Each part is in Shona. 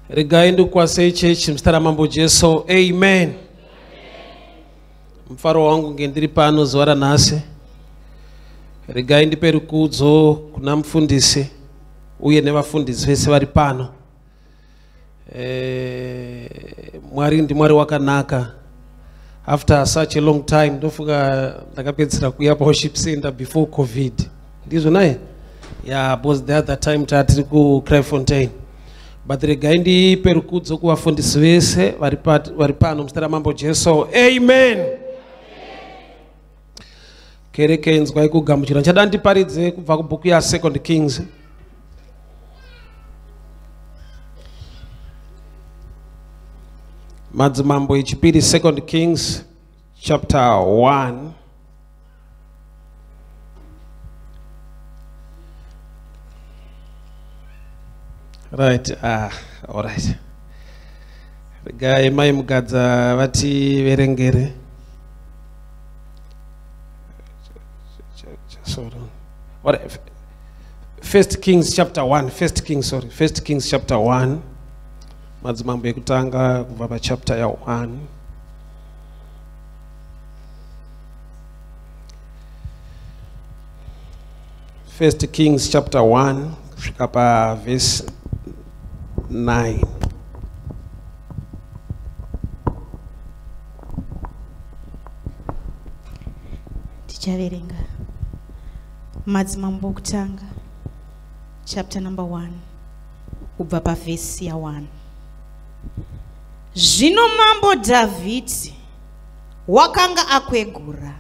Regai ndikwase chechi mstara mambo Jesu. Amen. Mfaro wangu ngendiri pano zuva ranhasi. Regai ndipe rukudzo kuna mufundisi uye nevafundisi vese vari pano. Mwari ndimwari wakanaka. After such a long time ndofunga ndakapedzera kuuya worship center before COVID. Ndizvo naye? Yeah, because the other time tatiri ku Cryfontaine. But regai ndipe rukudzo kuvafundisi vese vari pano mustara mambo Jesu. Amen. Kereke inzwai kugamuchira. Nchada ndiparidze kubva kubhuku ya 2 Kings. Madzimambo echipiri 2 Kings chapter 1. Right, all right. Regai mai mugadza vati verengere. What? 1 Kings chapter 1. 1 Kings chapter 1. Madzimambo ekutanga kubva pa chapter ya 1. First Kings chapter 1 kusvika pa verse 9. Tichaverenga Madzimambo ekutanga chapter number 1 kubva pa verse ya 1. Zvino mambo Dhavhidhi wakanga akwegura,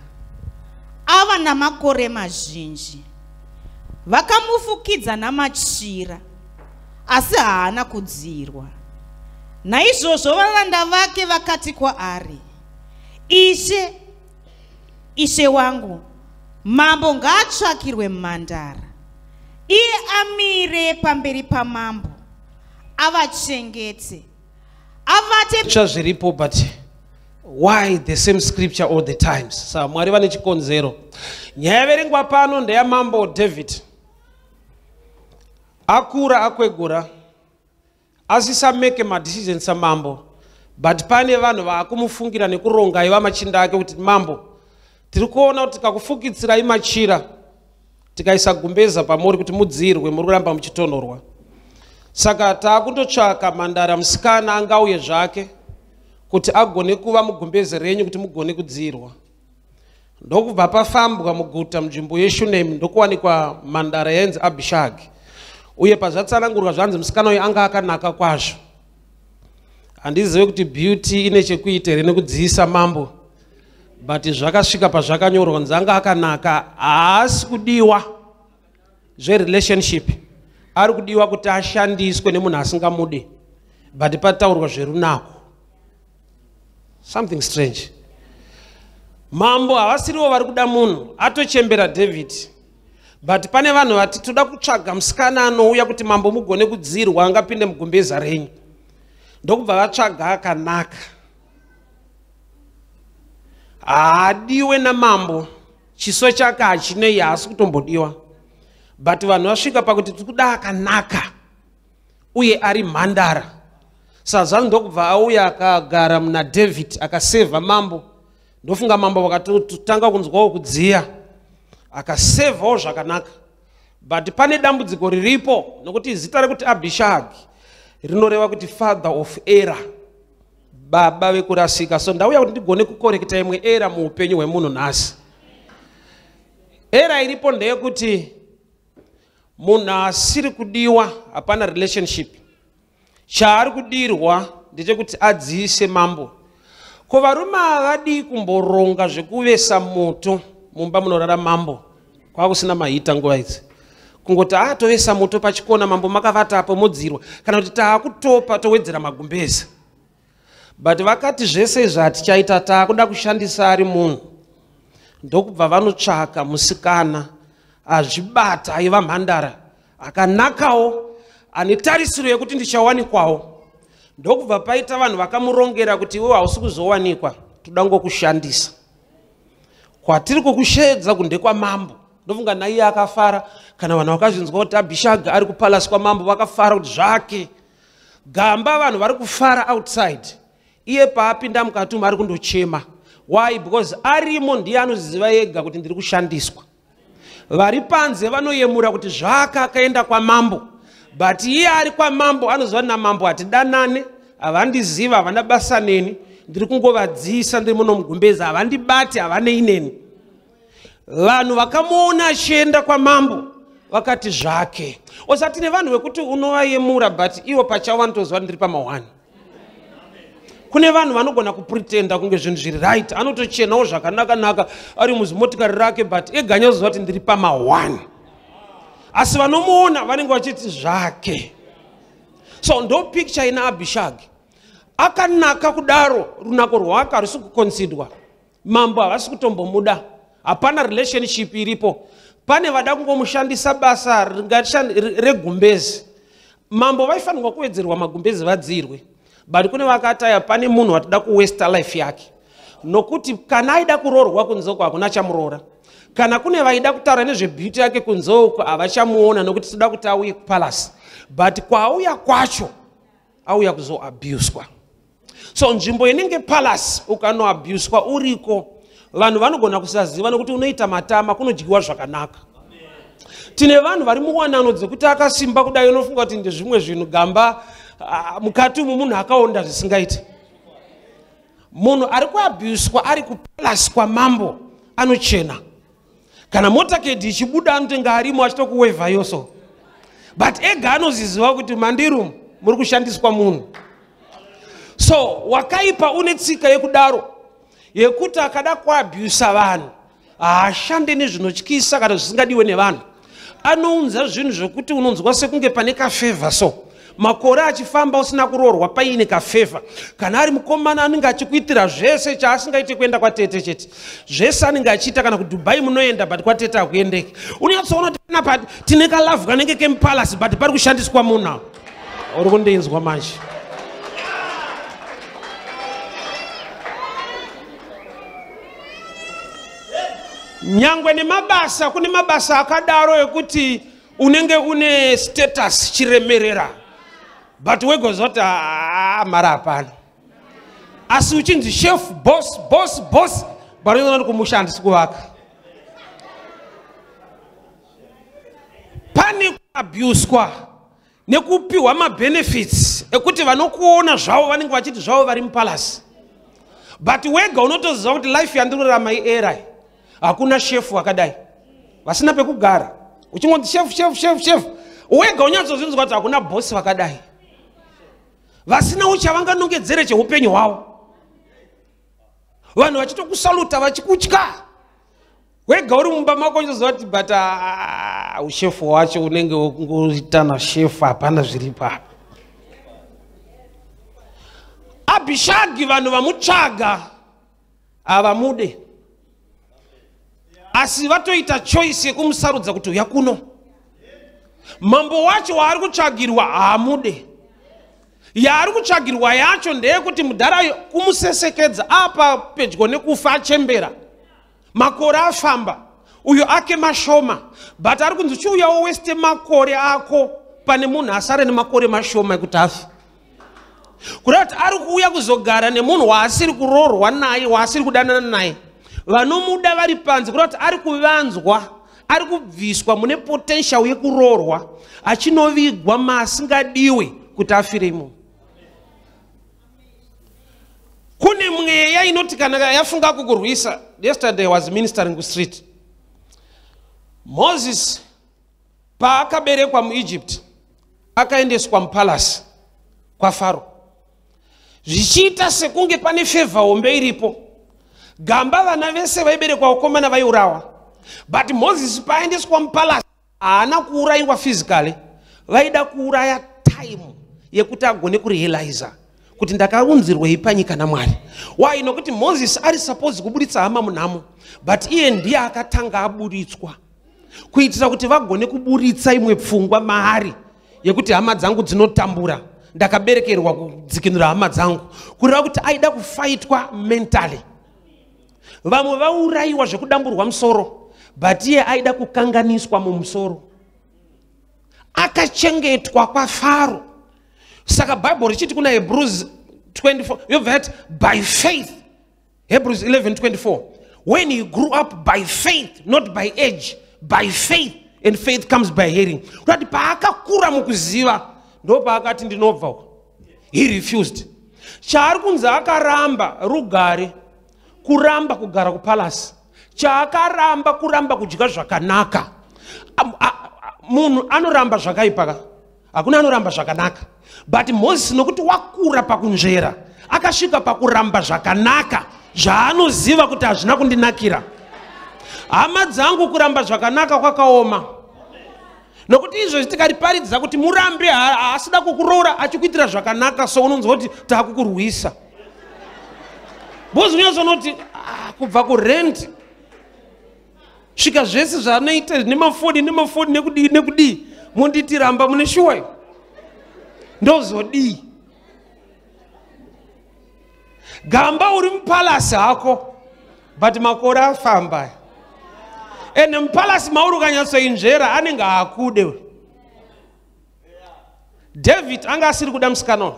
ava namakore mazhinji. Vakamufukidza namachira, asi haana kudzirwa. Naizvozvo varanda vake vakati kwaari, Ishe wangu, mambo ngaatsvakirwe mhandara, iye amire pamberi pamambo, avachengete, avate zviripo. But why the same scripture all the times? Sa Mwari vane chikonzero. Nyaya yaverengwa pano ndeyamambo David. Akura akwegura, asisameke madecisions samambo, but pane vanhu vaakumufungira nekuronga iva machinda ake kuti mambo, tiri kuona kuti tikakufukidzirai machira, tikaisa gumbeza pamuri kuti mudzirwe, muri kuramba muchitonhorwa. Saka taakundotsvaka mhandara musikana angauye zvake kuti agone kuva mugumbeze renyu kuti mugone kudzirwa. Ndokubva pafambwa muguta munzvimbo yeShunemi ndokuwanikwa mhandara yainzi Abhishagi. Uye pazvatsanangurwa zvanzi musikana uyu anga akanaka kwazvo. Handizive kuti beauty ine chekuita here nekudziisa mambo, but zvakasvika pazvakanyorwa kunzi anga akanaka, haasi kudiwa zverelationship, ari kudiwa kuti ashandiswe nemunhu asingamude, but pataurwa zverunako. Something strange. Mambo havasiriwo vari kuda munhu, atochembera David. But pane vanhu vati toda kutsvaga musikana anouya kuti mambo mugone kudzirwa angapinde mugumbeza renyu. Ndokubva vatsvaga akanaka. Haadiwe namambo, chiso chake hachinei, haasi kutombodiwa. But vanhu vasvika pakuti tikuda akanaka uye ari mhandara. Saka ndokubva auya akagara muna David akasevha mambo. Ndofunga mambo wakatotanga kunzwawo kudziya, akasevhawo zvakanaka. But pane dambudziko riripo, nokuti zita rekuti Abhishagi rinoreva kuti father of error, baba vekurasika. So ndauya kuti ndigone kukoreketa imwe era muupenyu hwemunhu nhasi. Era iripo ndeyekuti munhu asiri kudiwa, hapana relationship. Chaari kudirwa ndechekuti adziise mambo. Ko varume havadi kumboronga zvekuvesa moto mumba munorara mambo. Kwakusina mahita nguva idzi. Kungoti tovesa moto pachikona mambo makavatapo modzirwa, kana kuti taakutopa towedzera magumbeza. But vakati zvese zvatichaita taakuda kushandisa ari munhu. Ndokubva vanotsvaka musikana azvibata aiva mhandara, akanakawo, ane tarisiro yekuti ndichawanikwawo. Ndokubva paita vanhu vakamurongera kuti iwe hausi kuzowanikwa, toda ngokushandisa. Kwatiri kukushedza kunde kwamambo. Ndofunga naiye akafara, kana vanhu vakazvinzwa kuti Abhishagi ari kupalasi kwamambo vakafara kuti zvake. gamba vanhu vari kufara outside, iye paapinda mukati umu ari kundochema. Why? Because arimo ndiye anoziva ega kuti ndiri kushandiswa. Vari panze vanoyemura kuti zvaka akaenda kwamambo, but iye ari kwamambo anoziva namambo hatidanane, havandiziva, havana basa neni, ndiri kungovadziisa ndiri muno mugumbezi, havandibati, havanei neni. Vanhu vakamuona achienda kwamambo vakati zvake. Usati nevanhu vekuti unovayemura but ivo pachavo vanotoziva ndiri pama1. Kune vanhu vanogona kupretenda kunge zvinhu zviri right, anotochenawo zvakanaka ari muzimotikari rake but ega anyazoziva kuti ndiri pama1. Asi vanomuona vanenge vachiti zvake. So ndo picture ina Abishagi. Akanaka kudaro, runako rwake harisi kuconsidwa. Mambo havasi kutombomuda. Hapana relationship iripo. Pane vada kungomushandisa basa regumbezi. Mambo vaifanirwa kuwedzerwa magumbezi vadzirwe. But kune vakataya pane munhu watida kuwaste life yake. Nokuti kana aida kuroorwa kunzoko hakuna chamuroora. Kana kune vaida kutaura nezvebeauty yake kunzoko havachamuona nokuti toda kuti auye kupalace. But kwaauya kwacho auya kuzoabuswa. So nzvimbo inenge palace ukanoabuswa uriko, vanhu vanogona kusaziva nokuti unoita matama kunodyiwa zvakanaka. Tine vanhu vari muwanano dzekuti akasimba kudai unofunga kuti ndezvimwe zvinhu gamba mukati umu munhu akaonda zvisingaiti. Munhu ari kuabuswa ari kupalace kwamambo anochena. Kana motakedi ichibuda anotenga arimo achitokuwevha yoso. But ega anoziziva kuti mandiru muri kushandiswa munhu. So wakaipa une tsika yekudaro yekuti akada kuabusa vanhu haashande nezvinotyisa kana zvisingadiwe nevanhu. Anounza zvinhu zvokuti unonzwa sekunge pane kafevha so. Makore achifamba usina kuroorwa paine kafevha. Kana ari mukomana anenge achikuitira zvese chaasingaite kuenda kwatete chete. Zvese anenge achiita kana kuDubai munoenda but kwatete hakuendeki. Unyatsoona kuti panapa tine kalove kanenge kemupalace but pari kushandiswa munhu. Uri kundinzwa manje. Nyangwe nemabasa, kune mabasa akadaro ekuti unenge une status chiremerera. But wegozoti mara hapana. Asi uchinzi chef, boss, bari unoti kumushandisi kuvaka. Pane kuabuswa nekupiwa mabenefits ekuti vanokuona zvavo vanenge vachiti zvavo vari mupalace. But wega unotoziva kuti life yandinorarama era hakuna chef wakadai. Vasina pekugara. Uchingoti chef. Wega unyatsozinzwa kuti hakuna boss wakadai. Vasina uchavanganongedzere chehupenyu hwavo. Vanhu vachitokusaluta vachikutya. Wega uri mumba mako uchizoziva kuti but ushefu wacho unenge wokungoita nashefu hapana zviri papa. Abishagi vanhu vamutsvaga havamude. Asi vatoita choice yekumusarudza kuti uya kuno. Mambo wacho waari kutsvagirwa haamude. Yaari kutsvagirwa yacho ndeyekuti mudhara kumusesekedza apa pedyo nekufa achembera. Makore afamba. Uyo ake mashoma. But ari kunzi chiuyawo weste makore ako pane munhu asare nemakore mashoma ekuti afe. Kureva kuti ari kuuya kuzogara nemunhu waasiri kuroorwa naye, waasiri kudanana naye. Vanomuda vari panze kureva kuti ari kuvanzwa, ari kubviswa mune potential yekuroorwa, achinovigwa maasingadiwe kuti afire imomo. Kune mweya inoti kana yafunga kukurwisa. Yesterday I was ministering ku street. Moses paakaberekwa muEgypt akaendeswa mupalace kwa Faro. Zvichiita sekunge pane favor hombe iripo. Gamba vana vese vaiberekwa ukomana vaiurawa. But Moses paendeswa mupalace haana kuurayiwa physically. Vaida kuuraya time yekuti agone kurealiza kuti ndakaunzirwa panyika naMwari. Why? Nokuti Moses ari supposed kuburitsa hama munhamo, but iye ndiye akatanga aburitswa kuitira kuti vagone kuburitsa imwe pfungwa maari yekuti hama dzangu dzinotambura, ndakaberekerwa kudzikinura hama dzangu, kureva kuti aida kufaitwa mentally. Vamwe vaurayiwa zvekudamburwa musoro, but iye aida kukanganiswa mumusoro. Akachengetwa kwa Faro Saka Bible richiti kuna Hebrews 24. You've heard by faith. Hebrews 11:24. When you grew up by faith, not by age, by faith, and faith comes by hearing. Kuti paakakura mukuziva ndo paakati ndinobva. He refused. Chaari kunzi akaramba rugare, kuramba kugara kupalasi. Chaakaramba kuramba kudya zvakanaka. Munhu anoramba zvakaipa. Hakuna anoramba zvakanaka. But Moses nokuti wakura pakunzvera, akasvika pakuramba zvakanaka, zvaanoziva kuti hazvina kundinakira. Hama dzangu kuramba zvakanaka kwakaoma. Nokuti izvozvi tikariparidza kuti murambe asida kukuroora achikuitira zvakanaka, so unonzwa kuti taakukurwisa. Bozi unyazonoti kubva kurent svika zvese zvaanoita nemafoni nekudii munditi ramba mune shuwa ndozodii. Gamba uri mupalasi hako but makore afamba, ende mupalasi mauri ukanyatsoinzvera anenge akude. David anga asiri kuda musikana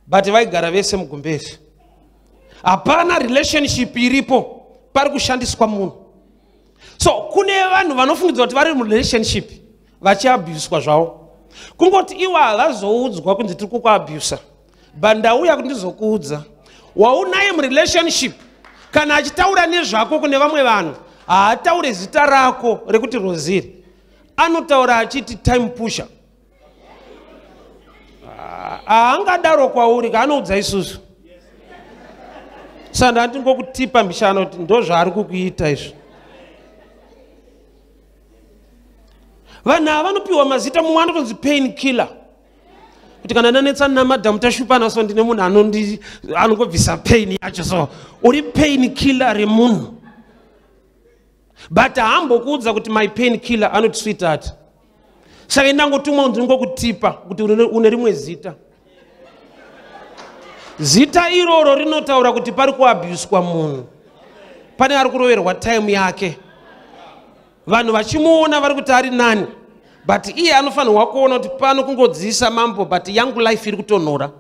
but vaigara vese mugumbezi. Hapana relationship iripo, pari kushandiswa munhu. So kune vanhu vanofungidzwa kuti vari murelationship vachiabhuswa zvavo. Kungoti iwe havazoudzwa kunzi tiri kukuabhusa, but ndauya kuti ndizokuudza. Waunaye murelationship kana achitaura nezvako kune vamwe vanhu, haataure zita rako rekuti Roziri, anotaura achiti time pusher. Haangadaro kwauri kaanoudza isusu. Saka ndandingokutipa mbishano kuti ndo zvaari kukuita izvi. Vanhu ava vanopiwa mazita, mumwe anotonzi pain killer. Kuti kana ndanetsana namadhamu tashupana, so ndine munhu anongobvisa pain yacho, so uri pain killer remunhu. But haambokuudza kuti my pain killer anoti sweetheart. Saka ndangotumwa ndingokutipa kuti une rimwe zita. Zita iroro rinotaura kuti pari kuabhuswa munhu, pane ari kuroverwa time yake. Vanhu vachimuona vari kuti ari nani, but iye anofanirwa kuona kuti pano kungodziisa mambo, but yangu life iri kutonhora.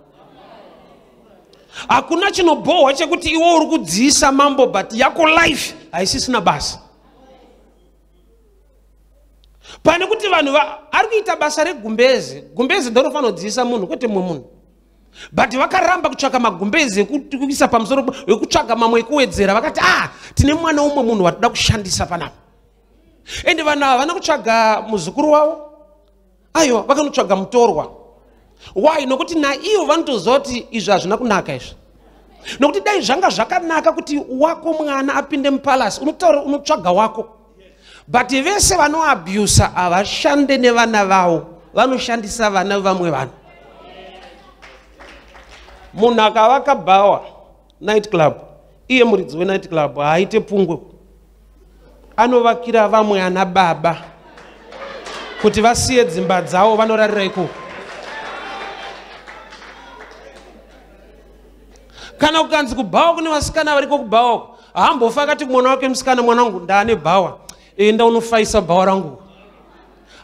Hakuna chinobohwa chekuti iwe uri kudziisa mambo but yako life haisisina basa. Pane kuti vanhu ari kuita basa regumbezi. Gumbezi ndo rinofanira kudziisa munhu, kwete mumwe munhu. But vakaramba kutsvaka magumbezi ekuisa pamusoro, ekutsvaga mamwe ekuwedzera. Vakati tine mwana umwe munhu watoda kushandisa panapa. Ende vanhu ava vana kutsvaga muzukuru wavo, aiwa vakanotsvaga mutorwa. Why? Nokuti naivo vanotoziva kuti izvi hazvina kunaka izvi. Nokuti dai zvanga zvakanaka kuti wako mwana apinde mupalasi, unotsvaga wako. But vese vanoabhusa havashande nevana vavo, vanoshandisa vana vamwe vanhu. Munhu akavaka bhawa night club, iye muridzi wenight club haaite pungwe, anovakira vamwe ana baba kuti vasiye dzimba dzavo vanorarira ikoko. Kana kukanzi kubhawa kune vasikana variko kubhawa, haambofa akati mwana wake musikana, mwanangu ndaane bhawa, enda unofaisa bhawa rangu.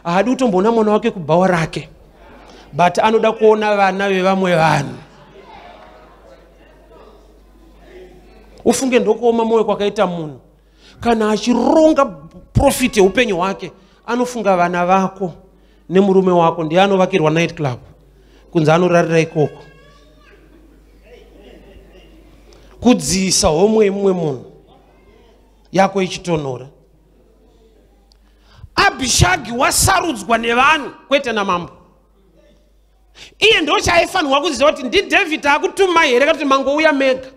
Haadi kutomboona mwana wake kubhawa rake, but anoda kuona vana vevamwe vanhu. Ufunge ndokuoma moyo kwakaita munhu. Kana achironga profit yeupenyu hwake, anofunga vana vako nemurume wako ndiye anovakirwa night club kunzi anorarira ikoko. Kudziisa homwe mumwe munhu yako ichitonhora. Abhishagi wasarudzwa nevanhu kwete namambo. Iye ndo chaaifanirwa kuziva kuti ndiDhavhidhi akutuma here kuti mangouya mega.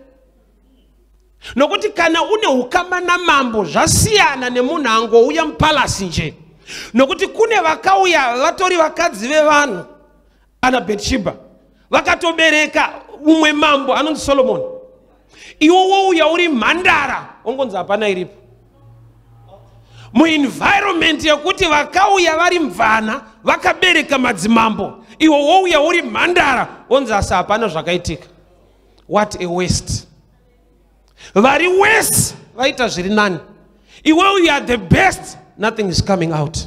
Nokuti kana une ukama namambo zvasiyana nemunhu angouya mupalasi nje. Nokuti kune vakauya vatori vakadzi vevanhu ana Bethsheba, vakatobereka umwe mambo anonzi Solomon. Iwo wouya uri mhandara, ongonzi hapana iripo. Muenvironment yekuti vakauya vari mvana vakabereka madzimambo, iwo wouya uri mhandara, onzi asa hapana zvakaitika. What a waste. Vari west vaita zviri nani. Iwe you are the best, nothing is coming out.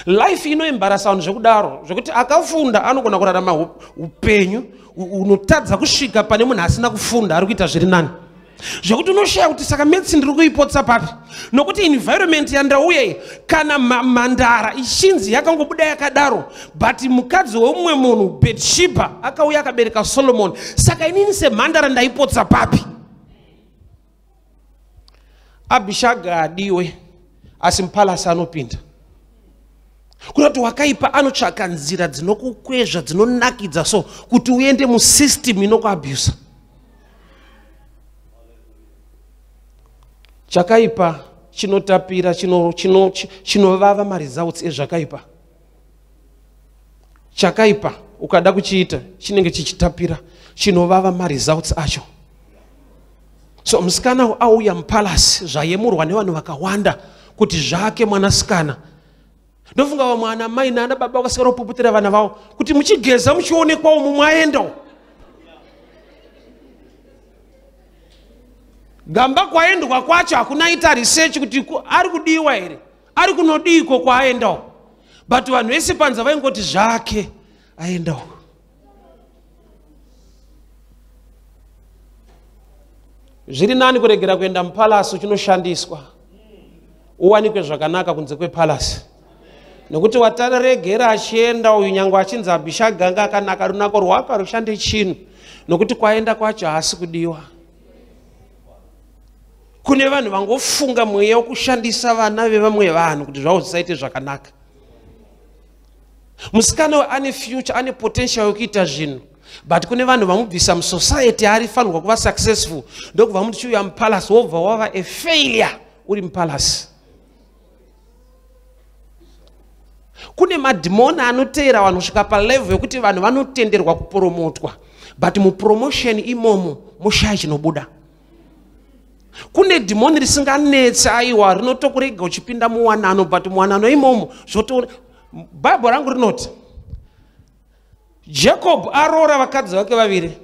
life inoembarasa vanhu zvekudaro zvekuti akafunda anogona kurarama upenyu unotadza kusvika pane munhu asina kufunda ari kuita zviri nani, zvekuti unoshaya kuti saka medicine ndiri kuipotsa papi, nokuti environment yandauya iyi kana mhandara ichinzi yakangobuda yakadaro, but mukadzi weumwe munhu Bathsheba akauya akabereka Solomon, saka inini semhandara ndaipotsa papi. Abishaga adiwe asi mupalasi anopinda, kuti wakaipa anotsvaka nzira dzinokukwezva dzinonakidza so kuti uende musystem inokuabhusa. Chakaipa chinotapira chinovava maresults ezvakaipa. Chakaipa ukada kuchiita chinenge chichitapira chinovava maresults acho. So musikana auya mupalasi zvayemurwa nevanhu vakawanda kuti zvake mwanasikana. Ndofunga vamwe ana mai nana baba vakasara kupuputira vana vavo kuti muchigeza muchionekwawo mumwaendawo. Gamba kwaendwa kwacho hakunaita research kuti ari kudiwa here, ari kunodiko kwaaendawo, but vanhu vese panza vaingoti zvake aendawo. Zviri nani kuregera kuenda mupalasi uchinoshandiswa uwanikwe zvakanaka kunze kwepalasi, nokuti wataregera achienda uyu nyangwe achinzi Abishaganga akanaka runako rwako rushande chinhu, nokuti kwaenda kwacho haasi kudiwa. Kune vanhu vangofunga mweya wokushandisa vana vevamwe vanhu kuti zvavo zvisaite zvakanaka. Musikana ane future, ane potential yokuita zvinhu, but kune vanhu vamubvisa musociety ari fanirwa kuva successful, ndokubva muti chiuya mupalasi wobva wava a failure uri mupalasi. Kune madhimoni anoteera vanhu kusvika palevel yokuti vanhu vanotenderwa kupromotwa, but mupromotion imomo mushaya chinobuda. Kune dhimoni risinganetsa aiwa rinotokurega uchipinda muwanano, but muwanano imomo zvoto. Bhaibheri rangu rinoti Jacob arora vakadzi vake vaviri.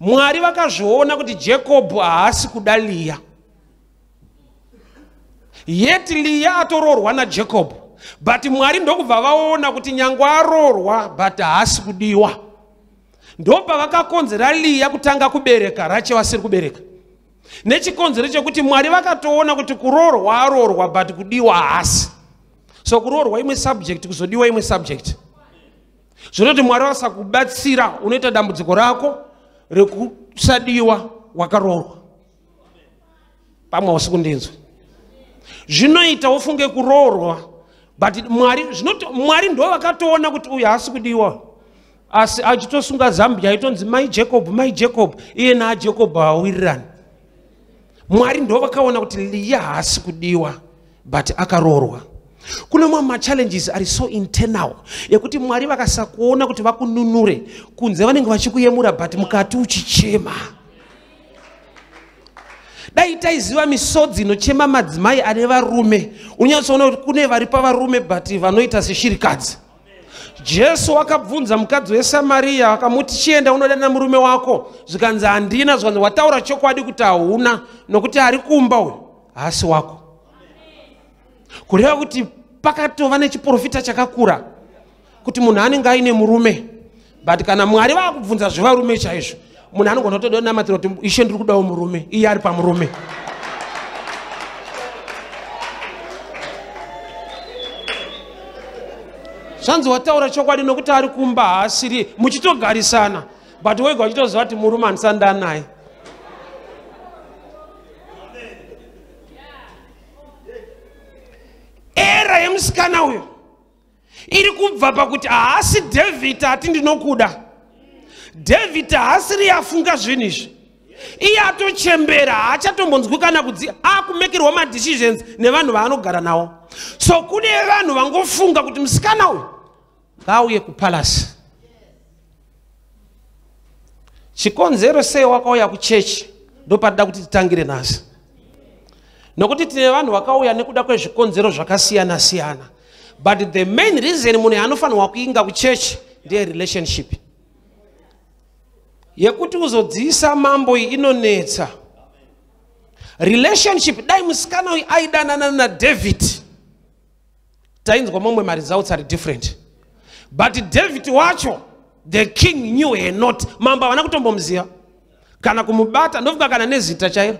Mwari vakazviona kuti Jacob haasi kuda Leah, yet Leah atororwa naJacob, but Mwari ndokubva vaona kuti nyangwe arorwa but haasi kudiwa. Ndopa vakakonzera Leah kutanga kubereka Rachel asiri kubereka. Nechikonzero chekuti Mwari vakatoona kuti kurorwa arorwa but kudiwa haasi. So kurorwa imwe subject, kuzodiwa imwe subject. Zvinoti Mwari vasakubatsira unoita dambudziko rako rekusadiwa wakarorwa. Pamwe usikundinzwa. Zvinoita ufunge kurorwa, but Mwari ndo vakatoona kuti uyu haasi kudiwa. Asi achitosunga Zambia aitonzi mai Jacob, iye naJacob hawirirani. Mwari ndo vakaona kuti Leah haasi kudiwa but akarorwa. Kuna mamwe challenges are so internal yekuti Mwari vakasakuona kuti vakununure kunze vanenge vachikuyemura but mukati uchichema. Dai taiziva misodzi inochema madzimai ane varume, unyatsoona kuti kune vari pavarume but vanoita seshirikadzi. Jesu wakabvunza mukadzi weSamaria akamuti chienda unodana murume wako, zvikanzi handina, zvikanzi wataura chokwadi kuti hauna, nokuti ari kumba uyu haasi wako. Kureva kuti pakatova nechiprofita chakakura kuti munhu anenge aine murume, but kana Mwari vakubvunza zvevarume chaizvo, munhu anogona kutoda namatira kuti Ishe ndiri kudawo murume, iye ari pamurume. Zvanzi wataura chokwadi nokuti ari kumba haasiri, muchitogarisana but wega uchitoziva kuti murume handisanda naye. Era yemusikana uyo iri kubva pakuti haasi David ati ndinokuda. David haasiri afunga zvinhu izvi. Iye atochembera, haachatombonzwi kana kudziya, akumekerwa madecisions nevanhu vaanogara navo. So kune vanhu vangofunga kuti musikana uyu ngauye kupalasi. Chikonzero sei wakauya kuchechi ndopada kuti titangire nhasi. Nokuti tine vanhu vakauya nekuda kwezvikonzero zvakasiyana siyana, but the main reason munhu anofanirwa kuinga kuchechi ndeye relationship. Yekuti uzodziisa mambo iyi inonetsa. Relationship, dai musikana uyu aidanana naDavid, tainzwa momwe ma results are different. But David wacho, the king knew her not. Mambo havana kutombomziva kana kumubata, ndofuka kana nezita chairo.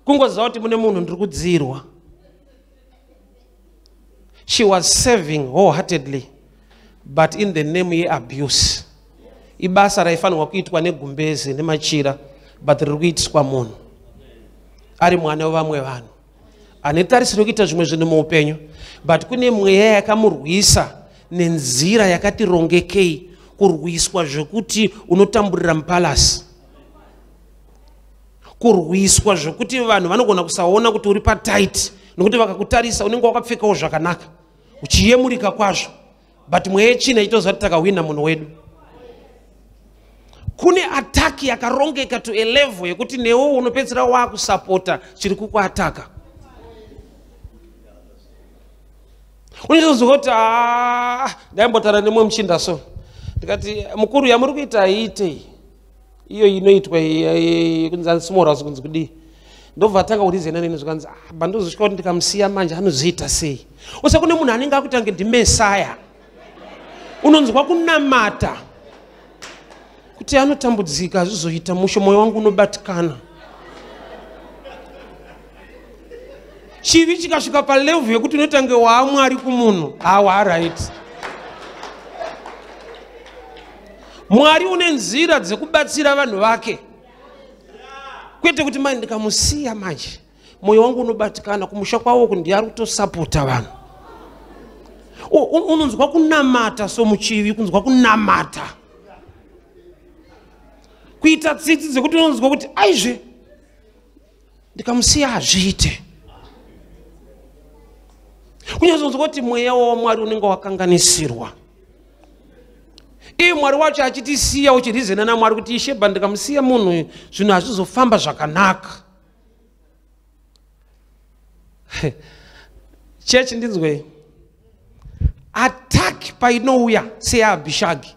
Kungoziva kuti mune munhu ndiri kudzirwa. She was serving wholeheartedly, but in the name ye abuse. Ibasa raifanirwa kuitwa negumbezi nemachira, but riri kuitiswa munhu ari mwana wevamwe vanhu ane tarisiro kuita zvimwe zvinhu muupenyu, but kune mweya yakamurwisa nenzira yakati rongekei, kurwiswa zvekuti unotamburira mupalasi, kurwiswa zvekuti vanhu vanogona kusaona kuti uri patight, nokuti vakakutarisa unenge wakapfekawo zvakanaka uchiyemurika kwazvo, but mweya china itoziva kuti takahwina munhu wedu. Kune ataki yakarongeka to a level yekuti newo unopedzera wakusapota chiri kukuataka. Unizozwa kuti ndaimbotara nemwe muchinda so ndikati mukuru yamuri kuita iite iyo inoitwa kunzanzi small house kunzi kudii, ndobva atanga kurizena neni zvikanzi bandozosvika kuti ndikamusiya manje anozoita sei. Ose kune munhu anenge akutange ndimesaya, unonzwa kunamata kuti anotambudzika zvizoita musho, moyo wangu unobatikana. Chivi chikasvika palevel yekuti unotange waamwari kumunhu, right. Mwari une nzira dzekubatsira vanhu vake, kwete kuti manje ndikamusiya manje moyo wangu unobatikana, kumusha kwawo kundiyari kutosapota vanhu. Unonzwa kunamata somuchivi, kunzwa kunamata, kuita tsitsi dzekuti unonzwa kuti aizve ndikamusiya hazviite. Kunyazonzwa kuti mweya waMwari unenge wakanganisirwa. Iye Mwari wacho achitisiya uchirizena naMwari kuti Ishe ndikamusiya munhu zvinhu hazvizofamba zvakanaka. Church ndinzwe, attack painouya seyaAbhishagi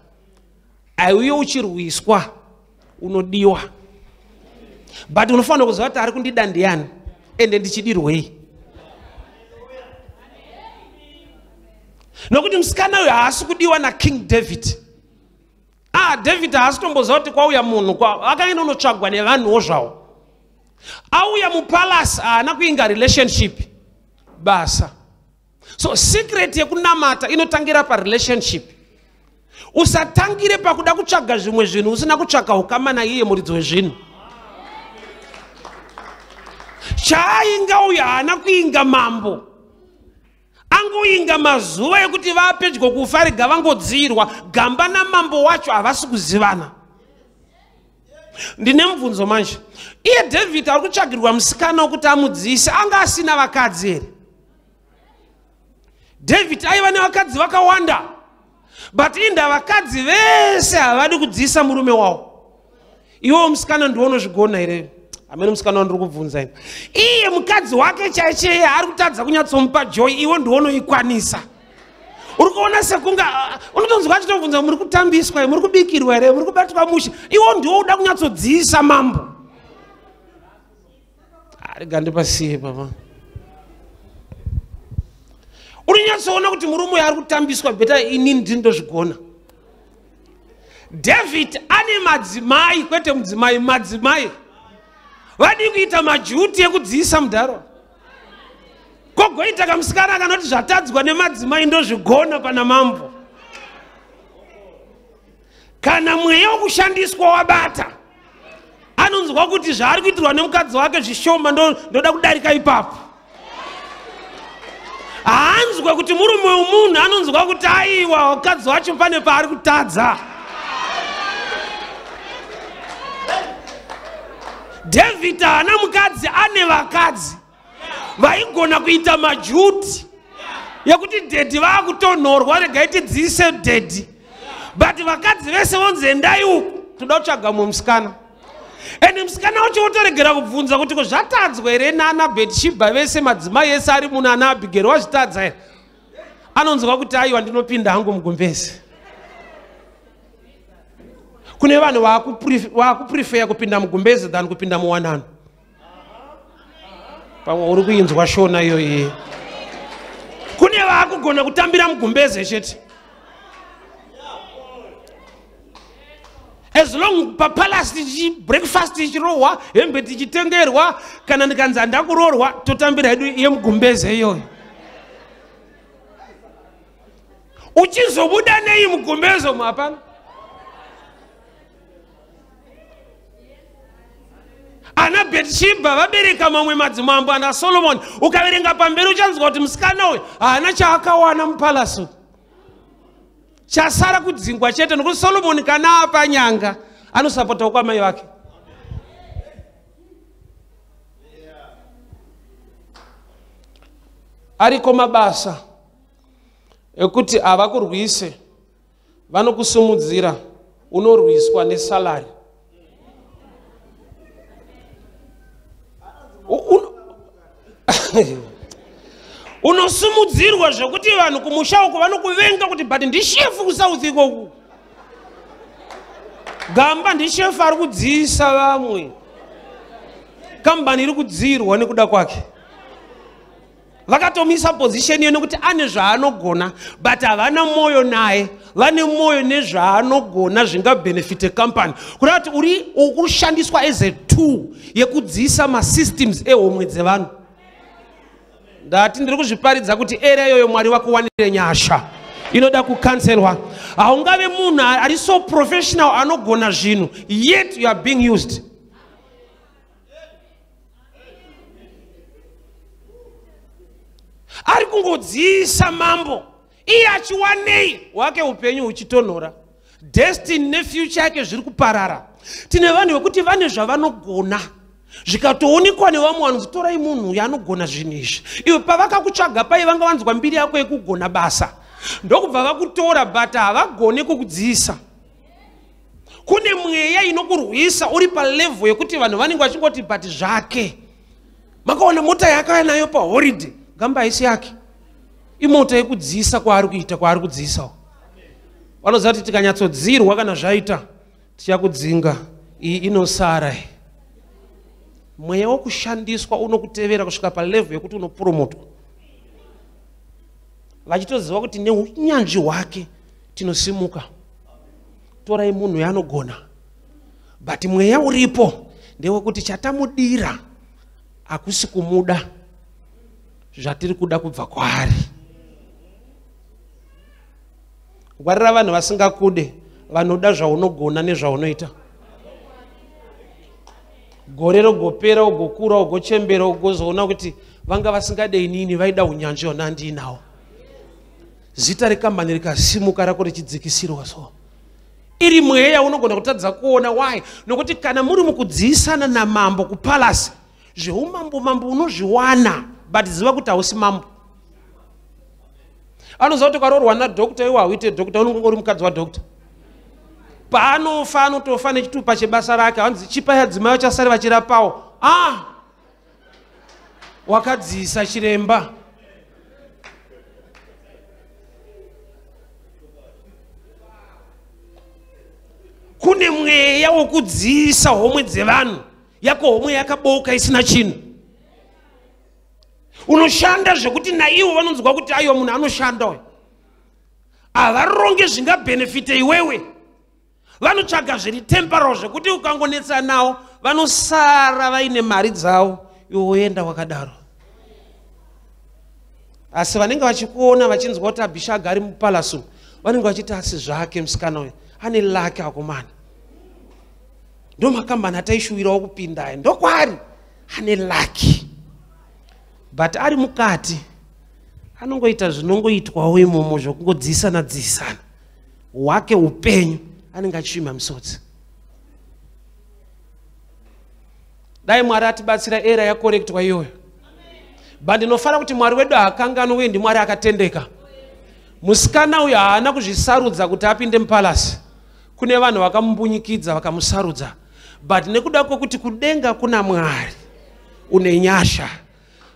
aiuye uchirwiswa unodiwa, but unofanira kuziva kuti ari kundida ndiani ende ndichidirwei. Nokuti musikana uyu haasi kudiwa naKing David. David haasi tomboziva kuti kwauya munhu akaenda unotsvagwa nevanhuwo zvavo. Auya mupalasi haana kuinga relationship basa. So secret yekunamata inotangira parelationship. Usatangire pakuda kutsvaga zvimwe zvinhu usina kutsvaga ukama naiye muridzi wezvinhu. Chaainga uyu haana kuinga mambo, angoinga mazuva ekuti vapedyo kufa rega vangodzirwa, gamba namambo wacho havasi kuzivana. Ndine mubvunzo manje, iye David ari kutsvagirwa musikana wekuti amudziise, anga asina vakadzi here? David aiva nevakadzi vakawanda, but inda vakadzi vese havadi kudziisa murume wavo. Iwo musikana ndiwono zvigona here? Amene musikana wandiri kubvunza ine. Iye mukadzi wake chaiche ari kutadza kunyatsomupa joy, iwo ndiwono ikwanisa. Uri kuona sekunga unotonzwa achitobvunza muri kutambiswa, muri kubikirwa here, muri kubatwa musha, iwo ndiwo uda kunyatsodziisa mambo. Rega ndipasiye papa. Urinyatsoona kuti murume ari kutambiswa beta inini ndindozvigona. David ane madzimai, kwete mudzimai, madzimai vadi kuita majuti ekudziisa mudharo. Kogoita kamusikana kanoti zvatadzwa nemadzimai ndozvigona pana mambo. Kana mweya wokushandiswa wabata, anonzwa kuti zvaari kuitirwa nemukadzi wake zvishoma ndoda kudarika ipapo. Haanzwe kuti murume womunhu, anonzwa kuti aiwa wakadzi wacho pane paari kutadza. David haana mukadzi, ane vakadzi vaigona kuita majuti yekuti dhedhi vaakutonhorwa rega itidziise dhedhi, but vakadzi vese vonzi endai uku toda kutsvaga mumwe musikana. Ende musikana wacho wotoregera kubvunza kuti ko zvatadzwa here naana Bhetishebha vese madzimai ese ari muno ana Abhigeri wazvitadza here? Anonzwa kuti aiwa ndinopinda hangu mugumbezi. Kune vanhu vakuprefer kupinda mugumbezi than kupinda muwanano. Pamwe uri kuinzwa shona iyoyi. Kune vakugona kutambira mugumbeze chete. As long papalasi breakfast ichirohwa, hembe tichitengerwa, kana ndikanzi ndakurorwa, totambira hedu yemugumbeze iyoyo. Uchizobuda nei mugumbezo hapana? Ana Betsheba vabereka mamwe madzimambo ana Solomon, ukaverenga pamberi uchanzwa kuti musikana uyu haana chaakawana mupalasu. Chasara kudzingwa chete nokuti Solomon kana apa nyanga anosapota kwa mai vake. Ariko mabasa ekuti avakurwise vanokusumudzira unorwiswa nesalari. Unosumudzirwa zvekuti vanhu kumusha uko vanokuvenga kuti but ndishefu kusouth ikoku. Gamba ndishefu ari kudziisa vamwe. Kambani iri kudzirwa nekuda kwake. Vakatomisa position yene kuti ane zvaanogona but havana moyo naye, vane moyo nezvaanogona zvingabenefite company. Kurati uri ukushandiswa as a tool yekudziisa masystems ehomwe dzevanhu. Ndati ndiri kuzviparidza kuti area yoyo Mwari wakuwanire nyasha inoda kukanselwa. Haungave munhu ari so professional anogona zvinhu yet you are being used. Ari kungodziisa mambo iye achiwanei wake hupenyu huchitonhora. Destiny nefuture yake zviri kuparara. Tine vanhu vekuti vane zvavanogona zvikatoonekwa nevamwe vanhu, torai munhu uyu anogona zvinhu izvi. Iwe pavakakutsvaga pai vanga vanzwa mbiri yako yekugona basa, ndokubva vakutora but havagone kukudziisa. Kune mweya inokurwisa uri palevel yekuti vanhu vanenge vachingoti but zvake. Makaona mota yakauya nayo paholiday, gamba haisi yake. Imota yekudziisa kwaari kuita, kwaari kudziisa. Vanoziva kuti tikanyatsodzirwa kana zvaita tichakudzinga, iyi inosara. Mweya wokushandiswa unokutevera kusvika palevel yekuti unopromotwa. Vachitoziva kuti neunyanzvi hwake tinosimuka. Torai munhu yaanogona. But mweya uripo ndewekuti chatamudira hakusi kumuda zvatiri kuda kubva kwaari. Ngwarira vanhu vasingakude, vanoda zvaunogona nezvaunoita. Gore rogopera, ugokura, ugochembera, ugozoona kuti vanga vasingadei nini vaida unyanzvi hona ndinawo. Zita rekambani rikasimuka rako richidzikisirwa so. Iri mweya unogona kutadza kuona why. Nokuti kana muri mukudziisana namambo kupalasi, zveumambo mambo unozviwana but ziva kuti hausi mambo. Anoziva kuti ukarorwa nadhokta iwe hauite dhokta, unongori mukadzi wadhokta. Paanofa anotofa nechitupa chebasa rake, hanzi chipai adzimai vachasari vachirapawo. Wakadziisa chiremba. Kune mweya wokudziisa homwe dzevanhu, yako homwe yakaboka isina chinhu. Unoshanda zvekuti naivo vanonzwa kuti aiwa munhu anoshanda uyu. Havaronge zvingabenefite iwewe. Vanotsvaga zviri temporal zvekuti ukangonetsa nawo vanosara vaine mari dzavo, iwe woenda wakadaro. Asi vanenge vachikuona vachinzwa kuti Abhisha agari mupalasu, vanenge vachiti asi zvake musikana uyu ane lake akomana. Ndo makambani ataishuwirawo kupinda, ndokwari ane lake. But ari mukati anongoita zvinongoitwawo imomo zvokungodziisana dziisana. Wake hupenyu anenge achishima misodzi. Dai Mwari atibatsira era yakorektwa iyoyo. But ndinofara kuti Mwari wedu haakangano uye ndiMwari akatendeka. Musikana uyu haana kuzvisarudza kuti apinde mupalasi. Kune vanhu vakamubunyikidza vakamusarudza. But nekuda kwokuti kudenga kuna Mwari une nyasha.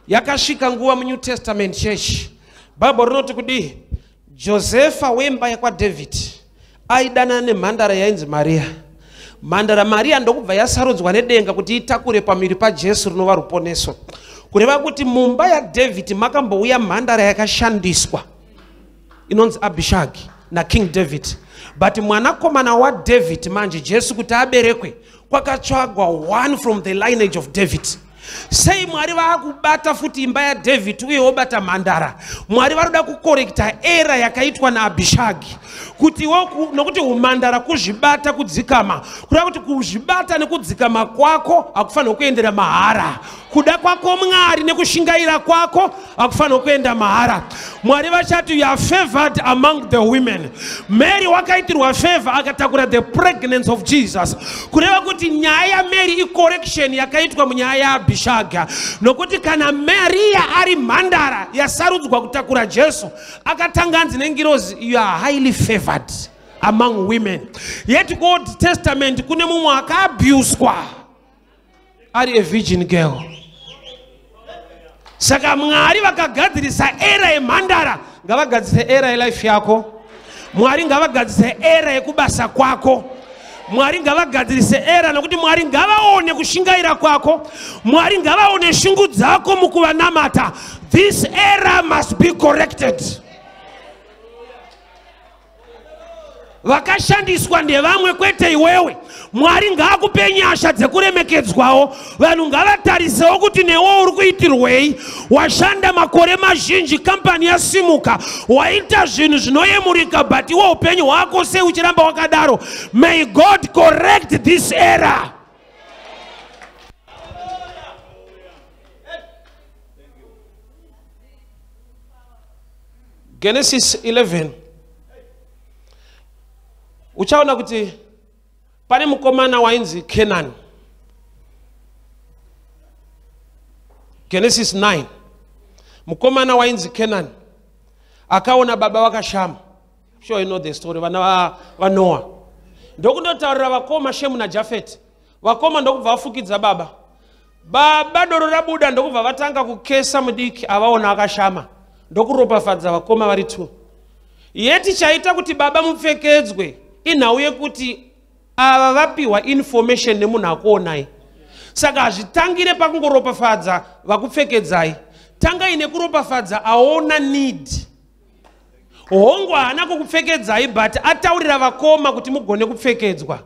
Yakasvika nguva muNew Testament church. Bible rinoti kudii? Josefa wemba yakwaDavid aidana nemhandara yainzi Maria. Mhandara Maria ndokubva yasarudzwa nedenga kuti itakure pamiri paJesu rinova ruponeso. kureva kuti mumba yaDhavhidhi makambouya mhandara yakashandiswa inonzi Abishagi naKing David, but mwanakomana waDhavhidhi manje Jesu kuti aberekwe kwakatsvagwa one from the lineage of David. Sei Mwari vaakubata futi imba yaDhavhidhi uye wobata mhandara? Mwari varoda kukorekta era yakaitwa naAbishagi, kuti nokuti umhandara kuzvibata kudzikama, kureva kuti kuzvibata nekudzikama kwako akufanira kuendera mahara, kuda kwako Mwari nekushingaira kwako akufanira kuenda mahara. Mwari vachati you are favored among the women. Mary wakaitirwa favor akatakura the pregnancy of Jesus, kureva kuti nyaya yaMary icorrection yakaitwa munyaya yaAbishagi, nokuti kana Maria ari mhandara yasarudzwa kutakura Jesu akatanganzi nengirozi, you are highly favored among women. Yet Old Testament kune mumwe akaabuswa ari a virgin girl. Saka Mwari vakagadzirisa era yemhandara, ngavagadzise era yelife yako. Mwari ngavagadzise era yekubasa kwako. Mwari ngavagadzirise era nokuti Mwari ngavaone kushingaira kwako. Mwari ngavaone shungu dzako mukuvanamata. This era must be corrected. Vakashandiswa ndevamwe kwete iwewe. Mwari ngaakupe nyasha dzekuremekedzwawo. Vanhu ngavatarisewo kuti newo uri kuitirwei. Washanda makore mazhinji, kampani yasimuka, waita zvinhu zvinoyemurika, but iwo upenyu hwako sei uchiramba wakadaro? May God correct this era. Genesis 11. Uchaona kuti pane mukomana wainzi Kenani. Genesis 9. Mukomana wainzi Kenani akaona baba vakashama. Sure you know the story. Vana va Noah. Ndokundotaurira vakoma Shemu na Jafet. Vakoma ndokubva vafukidza baba. Baba doro rabuda ndokubva vatanga kukesa mudiki avaona akashama. Ndokuropafadza vakoma vari 2. Yeti chaita kuti baba mupfekedzwe inhau yekuti ava vapiwa information nemunhu akuonai. Saka hazvitangire pakungoropafadza vakupfekedzai. Tangai nekuropafadza aona need. Hongu haana kukupfekedzai but ataurira vakoma kuti mugone kupfekedzwa.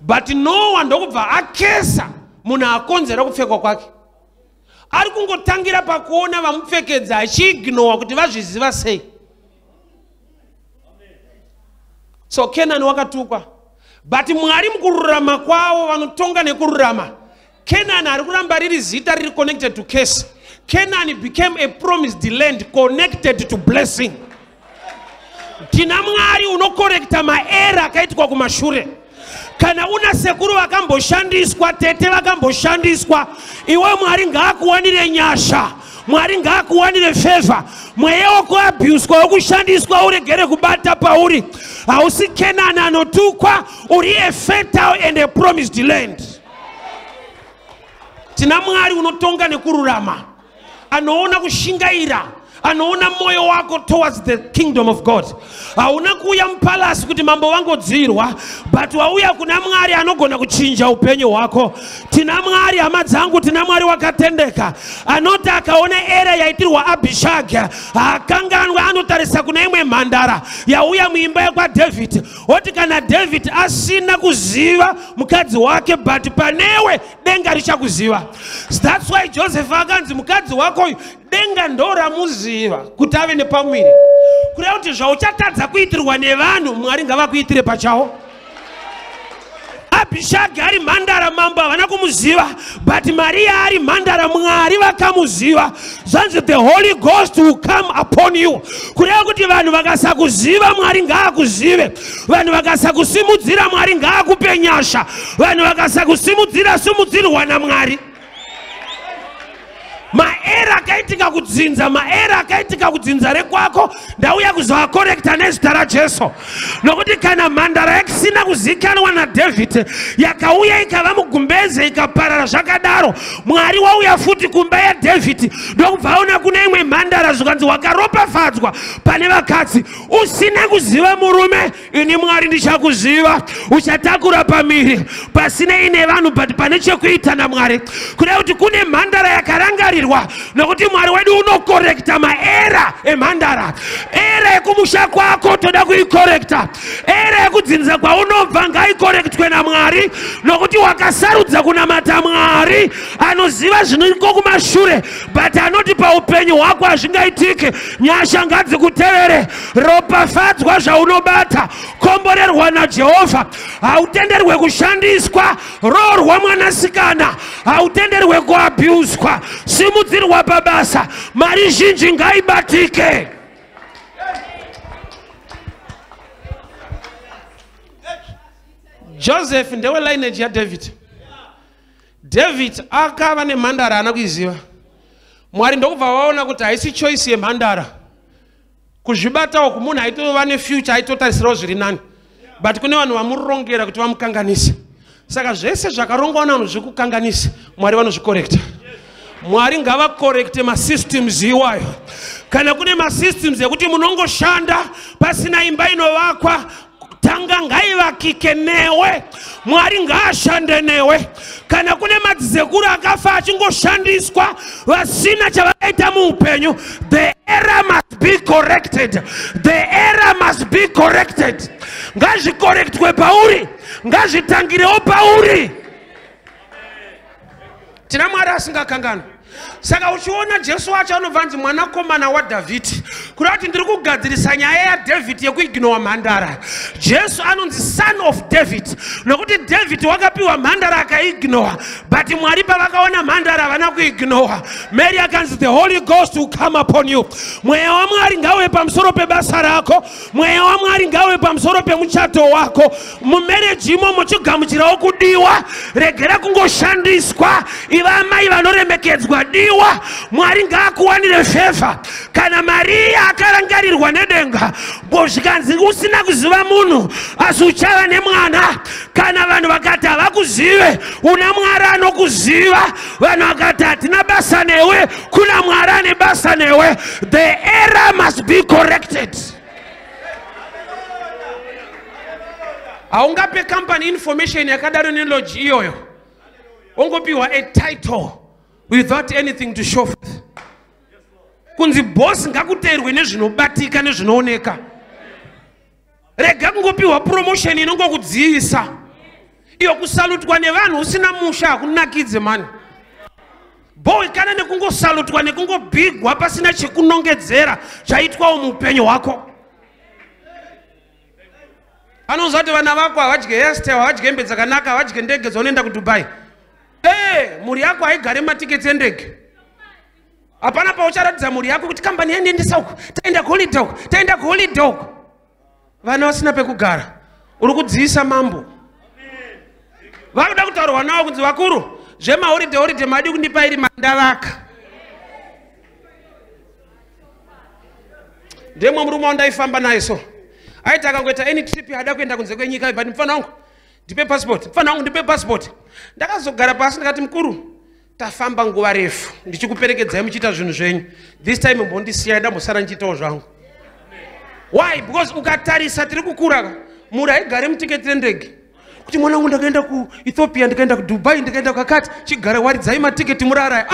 But Noah ndokubva akesa munhu akonzera kupfekwa kwake. Ari kungotangira pakuona vamupfekedza achiignore kuti vazviziva sei. So Kenani wakatukwa. But Mwari mukururama kwavo vanotonga nekururama. Kenani ari kuramba riri zita riri connected to case. Kenani became a promised land connected to blessing. Tina Mwari unokorekta maera akaitwa kumashure. Kana una sekuru vakamboshandiswa, tete vakamboshandiswa, iwe Mwari ngaakuwanire nyasha. Mwari ngaakuwanire favor. Mweya wako abuswa wokushandiswa uregere kubata pauri. Hausi Kenani anotukwa, uri a fertile and a promised land. Tina Mwari unotonga nekururama. Anoona kushingaira. Anoona moyo wako towards the kingdom of God. Hauna kuuya mpalasi kuti mambo wangodzirwa, but wauya kuna Mwari anogona kuchinja upenyu wako. Tina Mwari hama dzangu, tina Mwari wakatendeka. Anoti akaona era yaitirwa Abishagi, akanganwa anotarisa kuna imwe mhandara yauya muimba yakwaDhavhidhi. Oti kana David asina kuziva mukadzi wake, but panewe denga richakuziva. That's why Joseph akanzi mukadzi wako denga ndora muziva kuti ave nepamwiri. Kureva kuti zvauchatadza kuitirwa nevanhu Mwari ngavakuitire pachawo. Abishagi ari mhandara mambo havana kumuziva, but Maria ari mhandara Mwari vakamuziva. Zvanzi the Holy Ghost will come upon you. Kureva kuti vanhu vakasakuziva Mwari ngaakuzive. Vanhu vakasakusimudzira Mwari ngaakupe nyasha. Vanhu vakasakusimudzira simudzirwa naMwari. Maera akaitika kudzinza, maera akaitika kudzinza rekwako, ndauya kuzoakorekta nezita raJesu. Nokuti kana mhandara yakusina kuzikanwa naDhavhidhi yakauya ikava mugumbeze ikaparara zvakadaro, Mwari wauya futi kumba yaDhavhidhi ndokubva aona kuna imwe mhandara zvikanzi wakaropafadzwa pane vakadzi. Usina kuziva murume, ini Mwari ndichakuziva. Uchatakura pamiri pasina ine vanhu but pane chekuita naMwari. Kureva kuti kune mhandara yakarangarira anorangarirwa nokuti Mwari wedu unokorekta maera emhandara. Era yekumusha kwako toda kuikorekta. Era yekudzinza kwaunobva ngaikorektwe naMwari nokuti wakasarudza kunamata Mwari anoziva zviniko kumashure but anoti paupenyu hwako hazvingaitike. Nyasha ngadzikutevere. Ropafadzwa zvaunobata. Komborerwa naJehovha. Hautenderwe kushandiswa. Roorwa mwanasikana. Hautenderwe kuabuswa. Simudzirwa pabasa. Mari zhinji ngaibatike. Joseph ndewe lineage ya David. David akava nemhandara ana kuiziva. Mwari ndokubva vaona kuti haisi choice yemhandara. Kuzvibatawo kumunhu aitova nefuture aitotarisirawo zviri nani. But kune vanhu vamurongera kuti vamukanganise. Saka zvese zvakarongwa navanhu zvekukanganisa Mwari vanozvikorekta. Mwari ngavakorekte masystems iwayo. Kana kune masystems ekuti munongoshanda pasina imba inovakwa, tanga ngaivakike newe. Mwari ngaashande newe. Kana kune madzizekuru akafa achingoshandiswa vasina chavakaita muupenyu, the error must be corrected. The error must be corrected. Ngazvikorektwe pauri. Ngazvitangirewo pauri. Tina Mwari asingakangana. Saka uchiona Jesu wacho anobvanzi mwanakomana waDhavhidhi. Kurati ndiri kugadzirisa nyaya yaDhavhidhi yekuignora mhandara. Jesu anonzi son of David. Nokuti David wakapiwa mhandara akaignora. But Mwari pavakaona mhandara havana kuignora. Mary akanzi the Holy Ghost will come upon you. Mweya waMwari ngauye pamusoro pebasa rako. Mweya waMwari ngauye pamusoro pemuchato wako. Mumarriage imomo chigamuchirawo kudiwa. Regera kungoshandiswa. Iva amai vanoremekedzwa diwa. Mwari ngaakuwanire favor. Kana Maria akarangarirwa nedenga, zvikanzi usina kuziva munhu asi uchava nemwana. Kana vanhu vakati havakuzive, una Mwari anokuziva. Vanhu vakati hatina basa newe, kuna Mwari ane basa newe. The error must be corrected. Haungape company information yakadaro nelogy iyoyo. Ungopiwa a title without anything to show forth. Kunzi boss ngakuteerwe nezvinobatika nezvinooneka. Rega kungopiwa promotion inongokudziisa. Iyo kusalutwa nevanhu usina musha hakunakidze mani. Boy kana nekungosalutwa nekungobigwa pasina chekunongedzera chaitwawo muupenyu hwako. Anozati vana vako havadye hairstyle, havadye hembe dzakanaka, havadye ndege dzaunoenda kuDubai. Muri yako haigare matiketi endege. Hapana paucharatidza muri yako kuti kambani yandiendesa uku, taenda kuholiday uku, taenda kuholiday uku. Vana vasina pekugara. Uri kudziisa mambo. Vakuda kutaurwa navo kunzi vakuru, zvemaholiday madi kundipa iri mandavaka. Ndemwe murume wandaifamba naye so. Aiti akangoita any trip hada kuenda kunze kwenyika, but mfana wangu ndipe passport. Mfana wangu ndipe passport. Ndakazogara pasi ndakati mukuru, tafamba nguva refu ndichikuperekedzai muchiita zvinhu zvenyu. This time mbondisiya ndambosara ndichitawo zvangu. Why? Because ukatarisa tiri kukura, muri haigare mutiketi rendege. Kuti mwana wangu ndakaenda kuEthiopia, ndikaenda kuDubai, ndikaenda kwakati, chigara waridzai matiketi murara.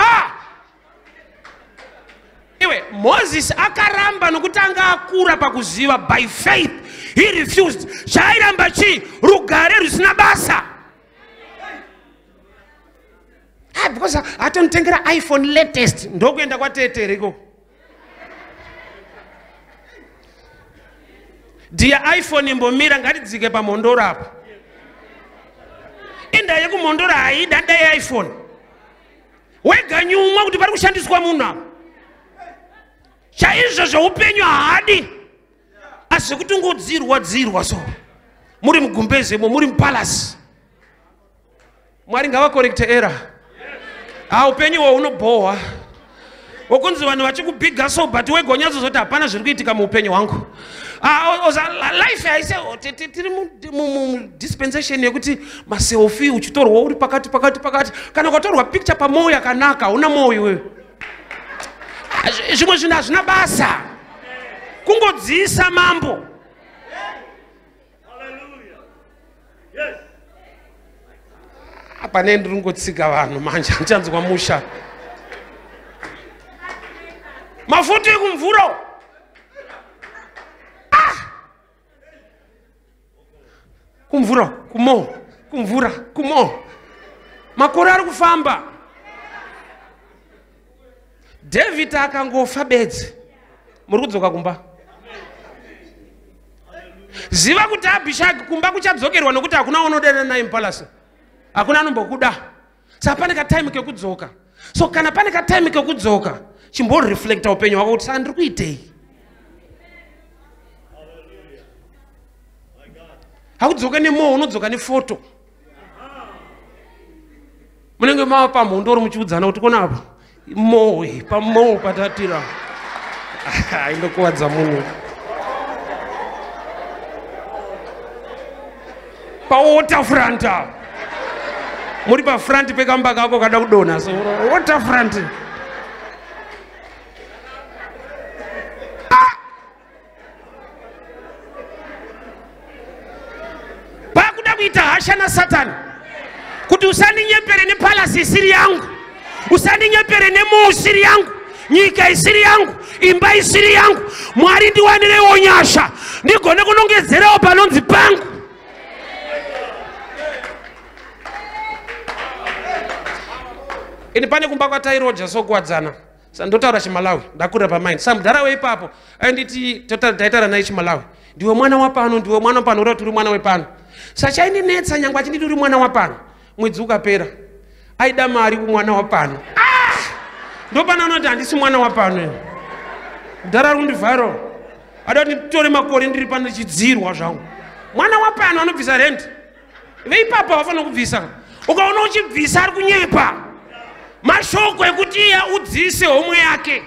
Iwe Moses akaramba nokutanga akura pakuziva by faith. He refused. Chairamba chi rugare rusina basa. Because atonitengera iPhone latest ndokuenda kwatetereko. Dia iPhone imbomira ngatidzike pamondoro apo. Enda yekumondoro haida dai iPhone. Wega nyumwa kuti pari kushandiswa munhu apo. Chaizvo zvoupenyu haadi. Asi kuti ngodzirwa so. Muri mugumbezemo, muri mupalace. Mwari ngavakorekte era. Upenyu hwo unobohwa. Wokunzi vanhu vachikubiga so but wegonyazo zoti hapana zviri kuitika muupenyu hwangu. Life haise tiri dispensation yekuti maselfie uchitorwa uri pakati. Kana ukatorwa picture pamoyo yakanaka, una moyo wewe. Zvimwe zvinhu hazvina basa. Kungodziisa mambo. Apa ndiri kungotsika vanhu manje ndichanzwa musha. kumvura, kumvura, kumo. Makore ari kufamba. David akangofa bedzi. Muri kudzoka kumba. Ziva kuti Abishagi kumba kuchadzokerwa nokuti hakuna unodana naye mpalasi. Hakuna anombokuda. Saka pane katime kekudzoka. So kana pane katime kekudzoka, chimbori reflecta upenyu hwako kuti sandiri kuitei. Hakudzoka nemoho, unodzoka nefoto. Munenge mava pamhondo uri muchiudzana kuti kona apa moho pamoho patatira. Indokuwadza munhu. Waterfront. Muri pa front pekamba kako kada kudona. So waterfront. Pakuda kuita hasha na Satani. Kuti usandinyepere ne palace isiri yangu. Usandinyepere ne moho isiri yangu. Nyika isiri yangu. Imba isiri yangu. Mwari ndiwanirewo nyasha. Ndigone kunongedzerawo panonzi pangu. Ini pane kumba kwa Tairoja sokuwadzana. Sandotaura chiMalawi, ndakurira pamind. Samudhara weipapo, anditi taitara naye chiMalawi. Ndiwe mwana wapano, ndiwe mwana wapano, uri turi mwana wepano. Sachaindinetsa nyangwe achinditi uri mwana wapano. Mwedzi ukapera. Aida mari kumwana wapano. Ndopana anoti handisi mwana wapano. Mudhara rundivharo. Adati nditore makore ndiri pano chidzirwa zvangu. Mwana wapano anobvisa rent. Veipapo vafanira kubvisa. Ukaona uchibvisa ari kunyepa. Mashoko ekuti iye udzise homwe yake.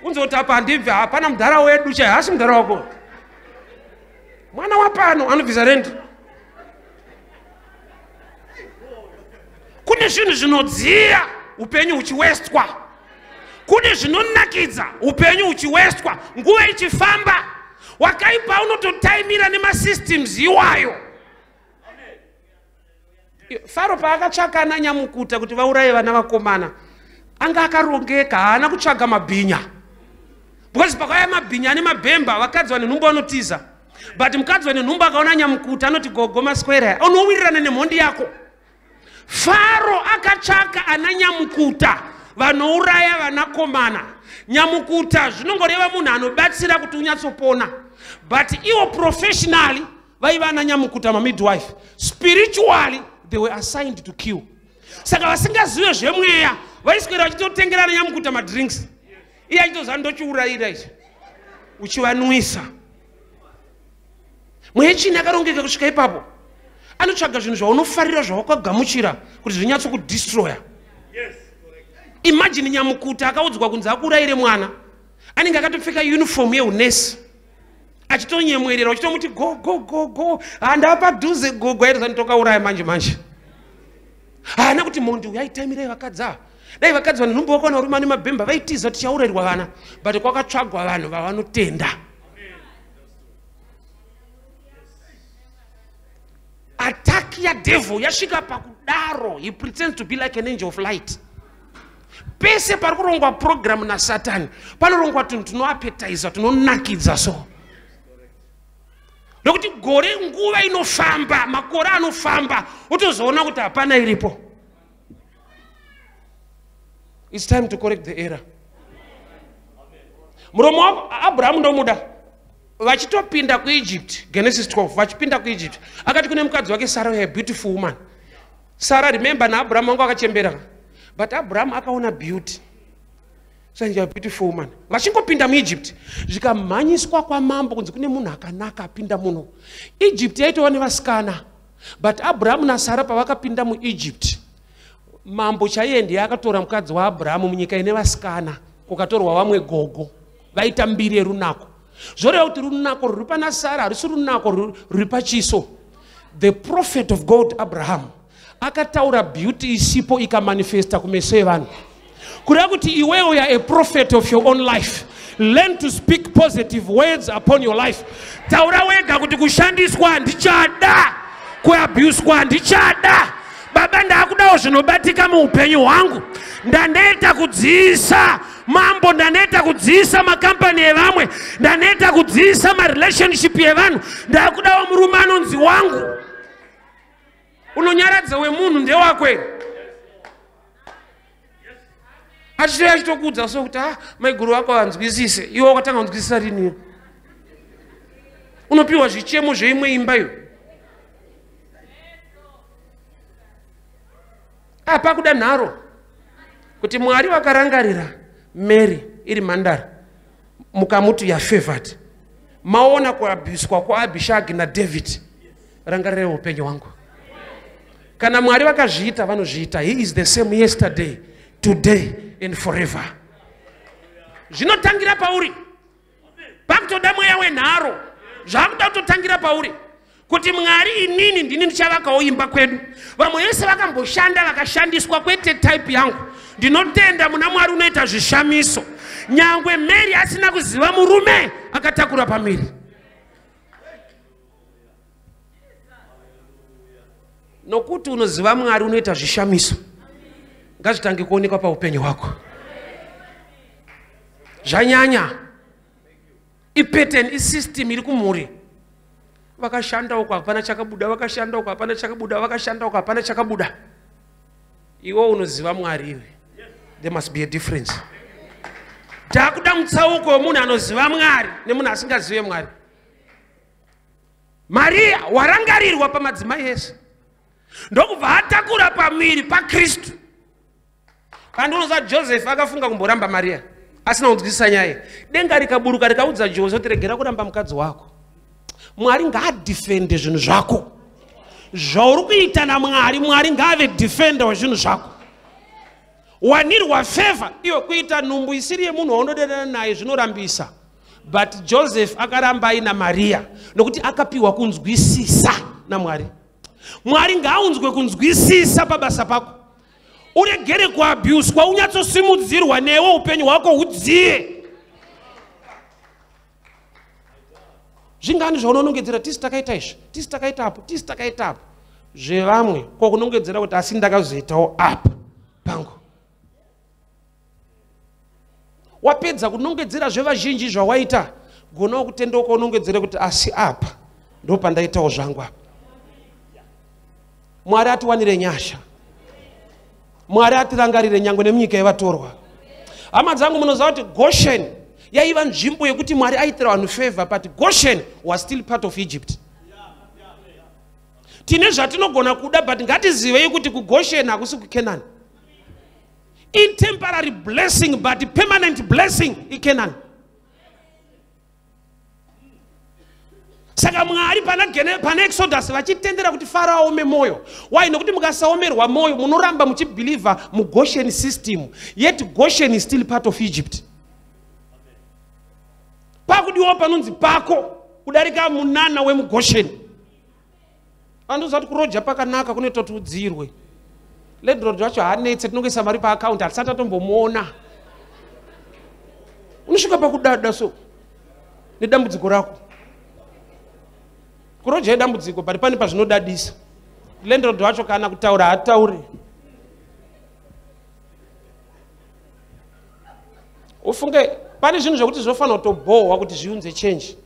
Unzoti apa handibve hapana mudhara wedu chaiye, hasi mudhara wako. Mwana wapano anobvisa rent. Kune zvinhu zvinodziya upenyu huchiwestwa. Kune zvinonakidza upenyu huchiwestwa. Nguva ichifamba wakaipa unototaimira nemasystems iwayo. Faro paakatsvaka ana nyamukuta kuti vauraye vana vakomana, anga akarongeka, haana kutsvaga mabhinya. Because pakauya mabhinya nemabhemba, vakadzi vane nhumbu vanotiza. But mukadzi vane nhumbu akaona nyamukuta anoti gogo maswera, unowirirana nemhondi yako. Faro akatsvaka ana nyamukuta vanouraya vanakomana. Nyamukuta zvinongoreva munhu anobatsira kuti unyatsopona. But iwo professionally vaiva ana nyamukuta mamidwife. Spiritually they were assigned to kill. Saka vasingazive zvemweya vaiswera vachitotengerana nyamukuta madrinks. Iye achitoziva ndochiurayira ichi uchivanwisa. Mweya chini akarongeka kusvika ipapo. Anotsvaga zvinhu zvaunofarira zvawakagamuchira kuti zvinyatsokudestroya. Imagine nyamukuta akaudzwa kunzi akurayire mwana. Anenge akatopfeka uniform yeunesi. Achitonyemwerera uchitomuti go go go go. Handapa dhuze gogo aitozani tokauraya manje. Haana kuti mondi uyaitamirai vakadza. Dai vakadzi vane nhumbu vakaona urume ane mabhemba vaitiza tichaurayirwa vana. But kwakatsvagwa vanhu vavanotenda. Attack ya devil yasvika pakudaro. He pretends to be like an angel of light. Pese pari kurongwa program na Satani, panorongwa tunhu tunoapetiza, tunonakidza so. Nokuti gore nguva inofamba, makore anofamba, utozoona kuti hapana iripo. It's time to correct the error. Muromo wa Abraham ndomuda. Vachitopinda kuEgypt, Genesis 12, vachipinda kuEgypt. Akati kune mukadzi wake Sarah, a beautiful woman. Sarah, remember na Abraham wangu akachembera. But Abraham akaona beauty. So he's a beautiful woman. Vachingopinda muEgypt. Zvikamhanyiswa kwa mambo kunzi kune munhu akanaka apinda muno. Egypt yaitova nevasikana. But Abraham na Sarah pavakapinda muEgypt, mambo chaiye ndiye akatora mukadzi waAbraham munyika ine vasikana, kukatorwa vamwe gogo. Vaita mbiri yerunako. Zvoreva kuti runako ruri pana Sarah harisi runako ruri pachiso. The prophet of God Abraham akataura beauty isipo ikamanifesta kumeso evanhu. Kureva kuti iwewe you are a prophet of your own life. Learn to speak positive words upon your life. Taura wega kuti kushandiswa handichada, kuabuswa handichada. Baba ndakudawo zvinobatika muupenyu hwangu. Ndaneta kudziisa mambo, ndaneta kudziisa makampani evamwe, ndaneta kudziisa marelationship evanhu. Ndakudawo murume anonzi wangu. unonyaradza wemunhu ndewako ere. Achitokudza so kuti maiguru wako anzwisise, iwe wakatanga kunzwisisa rini? Unopiwa zvichemo zveimwe imba iyo. Pakuda nharo kuti Mwari wakarangarira Mary iri mhandara mukamuti yafavored, maona kuabhiswa kwaAbishagi naDavid, rangarira upenyu wangu. Kana Mwari vakazviita vanozviita. He is the same yesterday, today and forever. Zvinotangira pauri. Pakutoda mweya wenharo zvakuda kutotangira pauri kuti Mwari inini ndini ndichavakawo imba kwedu. Vamwe vese vakamboshanda vakashandiswa kwete type yangu. Ndinotenda muna Mwari unoita zvishamiso. Nyangwe Mary asina kuziva murume akatakura pamiri. Nokuti unoziva Mwari unoita zvishamiso, ngazvitange kuonekwa paupenyu hwako. Zvanyanya. Ipattern, isystem iri kumhuri. Vakashanda uko hapana chakabuda, vakashanda uko hapana chakabuda, vakashanda uko hapana chakabuda. Iwe unoziva Mwari iwe. There must be a difference. Takuda mutsauko wemunhu anoziva Mwari nemunhu asingazive Mwari. Maria warangarirwa pamadzimai ese. Ndokubva atakura pamiri paKristu. Kandi unoziva Joseph akafunga kumboramba Maria asina kunzwisisa nyaya. Denga rikaburuka rikaudza Joseph kuti regera kuramba mukadzi wako. Mwari ngaadefende zvinhu zvako. Zvauri kuita naMwari, Mwari ngaave defender wezvinhu zvako. Wanirwa favor iwe kuita nhumbu isiri yemunhu waunodedana naye zvinorambisa. But Joseph akaramba aina Maria nokuti akapiwa kunzwisisa naMwari. Mwari ngaaunzwe kunzwisisa pabasa pako. Uregere kuabuswa, unyatsosimudzirwa newe upenyu hwako hudziye. Zvingani zvaunonongedzera tisi takaita izvi, tisi takaita apo, tisi takaita apo. Zvevamwe kwakunongedzera kuti asi ndakazoitawo apo pangu. Wapedza kunongedzera zvevazhinji zvawaita, gonawo kutendeuka unongedzere kuti asi apa ndopandaitawo zvangu apa. Mwari atiwanire nyasha. Mwari atirangarire nyangwe nemunyika yevatorwa. Hama dzangu munoziva kuti Goshen yaiva nzvimbo yekuti Mwari aitira vanhu favor, but Goshen was still part of Egypt. Tine zvatinogona kuda, but ngatizivei kuti kuGoshen hakusi kuKenani. In temporary blessing, but permanent blessing iKenani. Saka Mwari pana Exodus vachitendera kuti Farao aome moyo. Why? Nokuti mukasaomerwa moyo munoramba muchibeliever mu Goshen system. Yet Goshen is still part of Egypt. Pakudiwa panonzi pako kudarika munana wemu Goshen. Anozati kuroja pakanaka kunoita kuti udzirwe. Landlord wacho hanetse tinongesa mari pa account asati atombomuona. Unosvika pakudada so nedambudziko rako. Kuroja dambudziko but pane pazvinodadisa. Landlord wacho kana kutaura hatauri. Ufunge pane zvinhu zvokuti zvinofanira kutobohwa kuti zviunze change.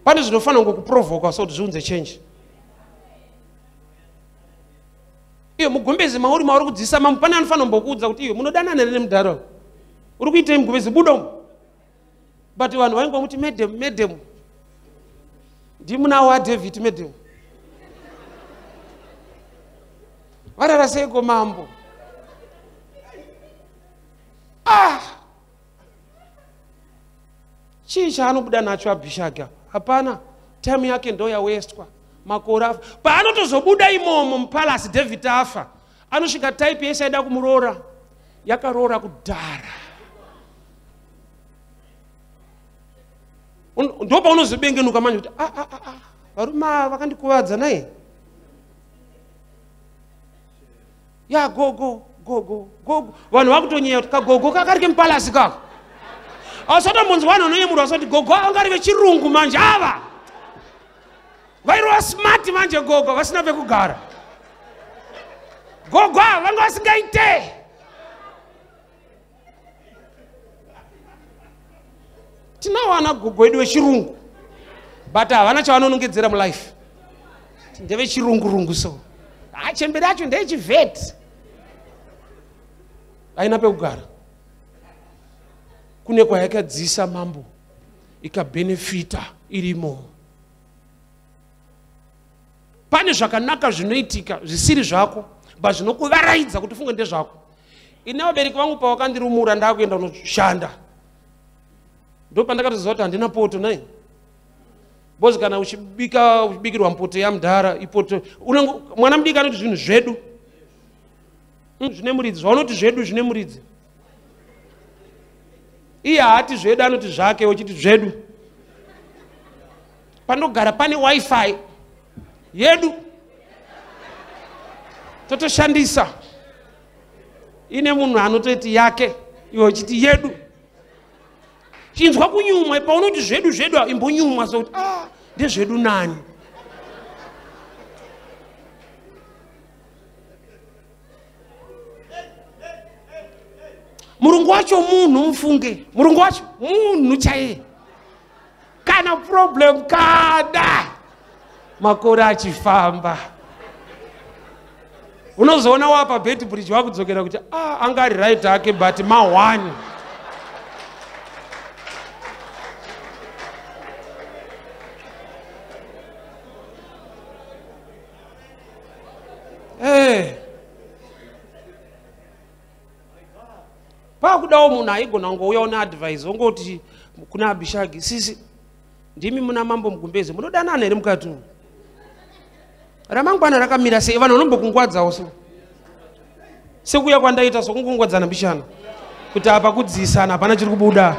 Pane zvinofanira ngokuprovoka so kuti zviunze change. Iyo mugombezi mauri kudziisa mambo pane anofanira kumbokuudza kuti iwe munodanana nemudhara. Uri kuitei mugombezi buda umu. But vanhu vaingomuti madam. Ndimuna waDavid madam. Varara seiko mambo. Chii chaanobuda nacho Abishaga? Hapana, time yake ndo yawestwa. Makore afa. Paanotozobuda imomo mupalasi David afa. Anosvika type yese aida kumuroora. Yakaroora kudhara. Ndopa unozobengenuka manje kuti varume vakandikuvadza naye. Ya gogo. Vanhu vakutonyeya kuti kagogo kakarike mupalasi kako. Asati munzi vanhu anoyemurwa asati gogo angari vechirungu manje ava. Vairova smart manje gogo vasina pekugara. Gogo vanga vasingaite. Tinawana gogo wedu wechirungu. But havana chavanonongedzera mulife. ndevechirungurungu so chembere yacho ndechivheti haina pekugara. Kune kwayakadziisa mambo ikabhenefita irimo. Pane zvakanaka zvinoitika zvisiri zvako but zvinokuvaraidza kuti ufunge ndezvako. Ine vabereki vangu pavakandirumura ndakuenda kunoshanda ndopandakatoziva kuti handina poto nai. Bozi kana uchibikirwa mpoto yamudhara ipoto mwana mudiki anoti zvinhu zvedu zvine muridzi. Zvaunoti zvedu zvine muridzi. Iye haati zvedu anoti zvake uchiti zvedu. Pandogara pane wifi yedu totoshandisa. Ine munhu anototi yake iwe uchiti yedu. Chinzwa kunyumwa paunoti zvedu zvedu imbonyumwa sokuti ndezvedu nani. Murungu wacho munhu mufunge. Murungu wacho munhu chaiye. Kana problem kada makore achifamba unozoona wapa bed bridge wakudzokera kuti anga ari right ake but ma1. Pakudawo munhu aigona ngouya una advice ongoti kuna Abishagi sisi ndimi muna mambo mugumbezi munodanana here mukati umu. Ramangwana rakamira sei vanhu vanombokungwadzawo so sekuuya kwandaita sokungungwadzana bishana kuti apa kudziisana hapana chiri kubuda.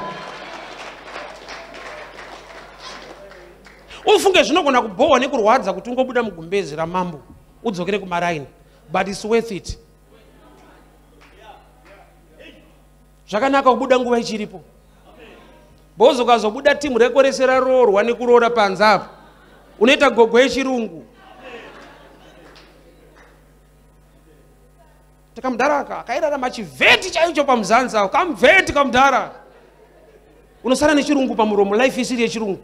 Ufunge zvinogona kubohwa nekurwadza kuti ungobuda mugumbezi ramambo udzokere kumaraini but it's worth it. Zvakanaka kubuda nguva ichiripo. Bozo ukazobuda timu rekoresera roorwa nekuroora panze apa unoita gogo yechirungu. Takamudhara akairarama chivheti chaicho pamuzanza kamuvheti kamudhara unosara nechirungu pamuromo. Life isiri yechirungu.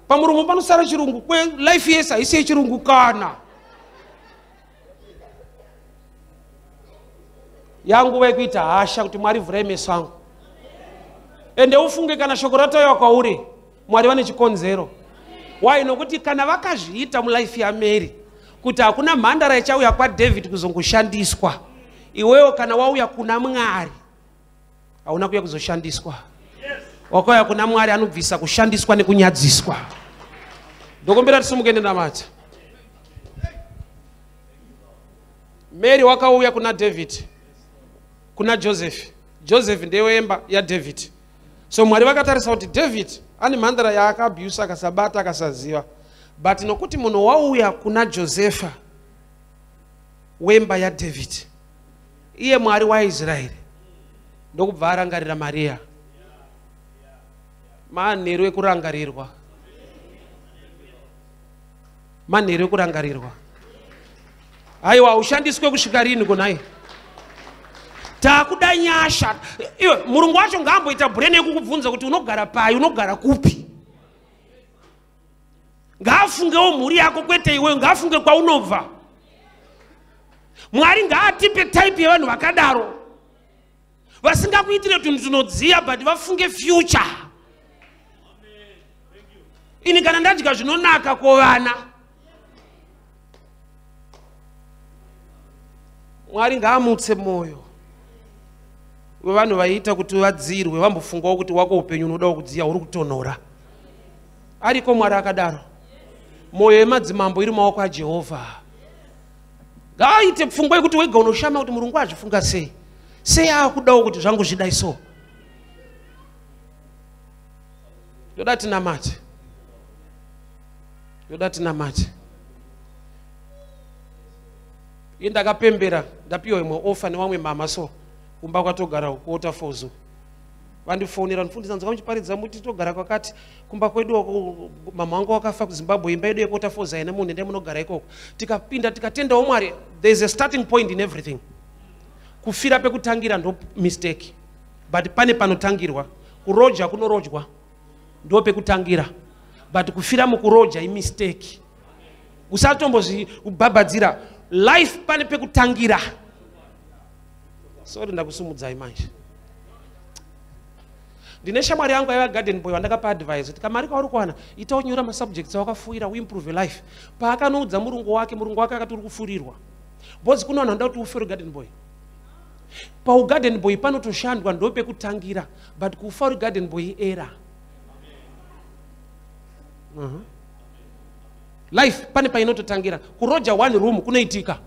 Pamuromo panosara chirungu life yesa isi yechirungu kana. Yanguva yekuita hasha kuti Mwari vhurai meso angu. Ende ufunge kana shoko ratauya kwauri Mwari vane chikonzero. Why? Nokuti kana vakazviita mulife yaMary kuti hakuna mhandara ichauya kwaDavid kuzongoshandiswa, iwewo kana wauya kuna Mwari hauna kuya kuzoshandiswa. Wakauya kuna Mwari anobvisa kushandiswa nekunyadziswa. Ndokumbira tisumuke ndinamata. Mary wakauya kuna David, kuna Joseph ndewemba yaDavid. So Mwari vakatarisa kuti David ane mhandara yaakaabuse akasabata akasaziva, but nokuti munhu wauya kuna Josefa wemba yaDavid iye Mwari waIsraeri ndokubva arangarira Maria. Manheru ekurangarirwa. Manheru ekurangarirwa. Haiwa ushandiswe kusvika rini kunai. Takuda nyasha. Iwe Murungu wacho ngaamboita brene yekukubvunza kuti unogara pai, unogara kupi. Ngaafungewo mhuri yako kwete iwe, ngaafunge kwaunobva. Mwari ngaatipe type yevanhu vakadaro. Vasingakuitire tunhu tunodziya but vafunge future. Ini kana ndadya zvinonaka kovana. Mwari ngaamutse moyo wevanhu vaiita kuti vadzirwe vambofungawo kuti wako upenyu unoda kudziya uri kutonhora. Ariko Mwari akadaro. Moyo yemadzimambo iri maoko aJehovha. Ngaaite pfungwa yekuti wega unoshama kuti Murungu azvifunga sei. Sei akudawo kuti zvangu zvidai so. Yoda tinamate. Yoda tinamate. Indakapembera ndapiwa imwe ofa newamwe mama so kumba kwatogara kuWaterfalls. Vandifonera ndifundisa nzaka muchiparidza muti togara kwakati kumba kwedu mama wangu wakafa kuZimbabwe imba yedu yeWaterfalls haina munhu ndiye munogara ikoko. Tikapinda tikatendawo Mwari, there is a starting point in everything. Kufira pekutangira ndo mistake but pane panotangirwa. Kuroja kunorodzwa. ndo pekutangira, but kufira mukuroja imistake. Usatombozi ubabadzira life pane pekutangira. Sorry ndakusumudzai manje. Ndine shamwari yangu ya garden boy wandakapa advice kuti kamari kauri kuwana ita unyora ma subjects awakafuira we improve life. Paakanoudza murungu wake akati uri kufurirwa. Bozi kuno vanhu kuti ufere garden boy. Pa garden boy panotoshandwa ndo pekutangira, but kufa garden boy era. Life pane painototangira. Kuroja one room kunoitika.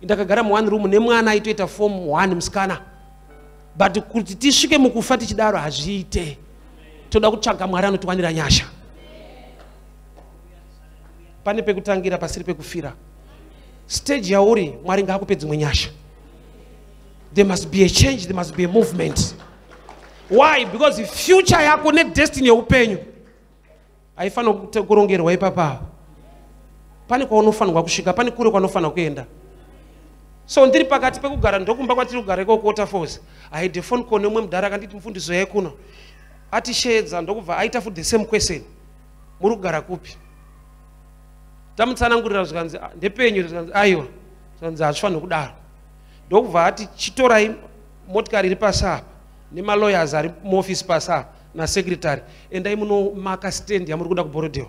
Indakagara mu one room nemwana aitoita form 1 musikana. But kuti tisvike mukufa tichidaro hazviite. Toda kutsvaga Mwari anotiwanira nyasha. Pane pekutangira pasiri pekufira. Stage yauri Mwari ngaakupe dzimwe nyasha. There must be a change, there must be a movement. Why? Because the future yako ne destiny yeupenyu haifana kurongerwa ipapa. Pane kwaunofanirwa kusvika, pane kure kwaunofanirwa kuenda. So ndiri pakati pekugara ndokumba kwatiri kugara iko quarter force. I had a phone call nemwe mudhara akanditi mfundiso yaikuno. Atishedza ndokubva aita for the same question. Muri kugara kupi? Tamutsanangurira zvikanzi ndepenyu zvikanzi aiwa. Zvikanzi hazvifanirwi kudaro. Ndokubva ati chitorai motikari iri pasi apa nemalawyers ari muoffice pasi apa nasecretary endai munomaka stand yamuri kuda kuborodhewa.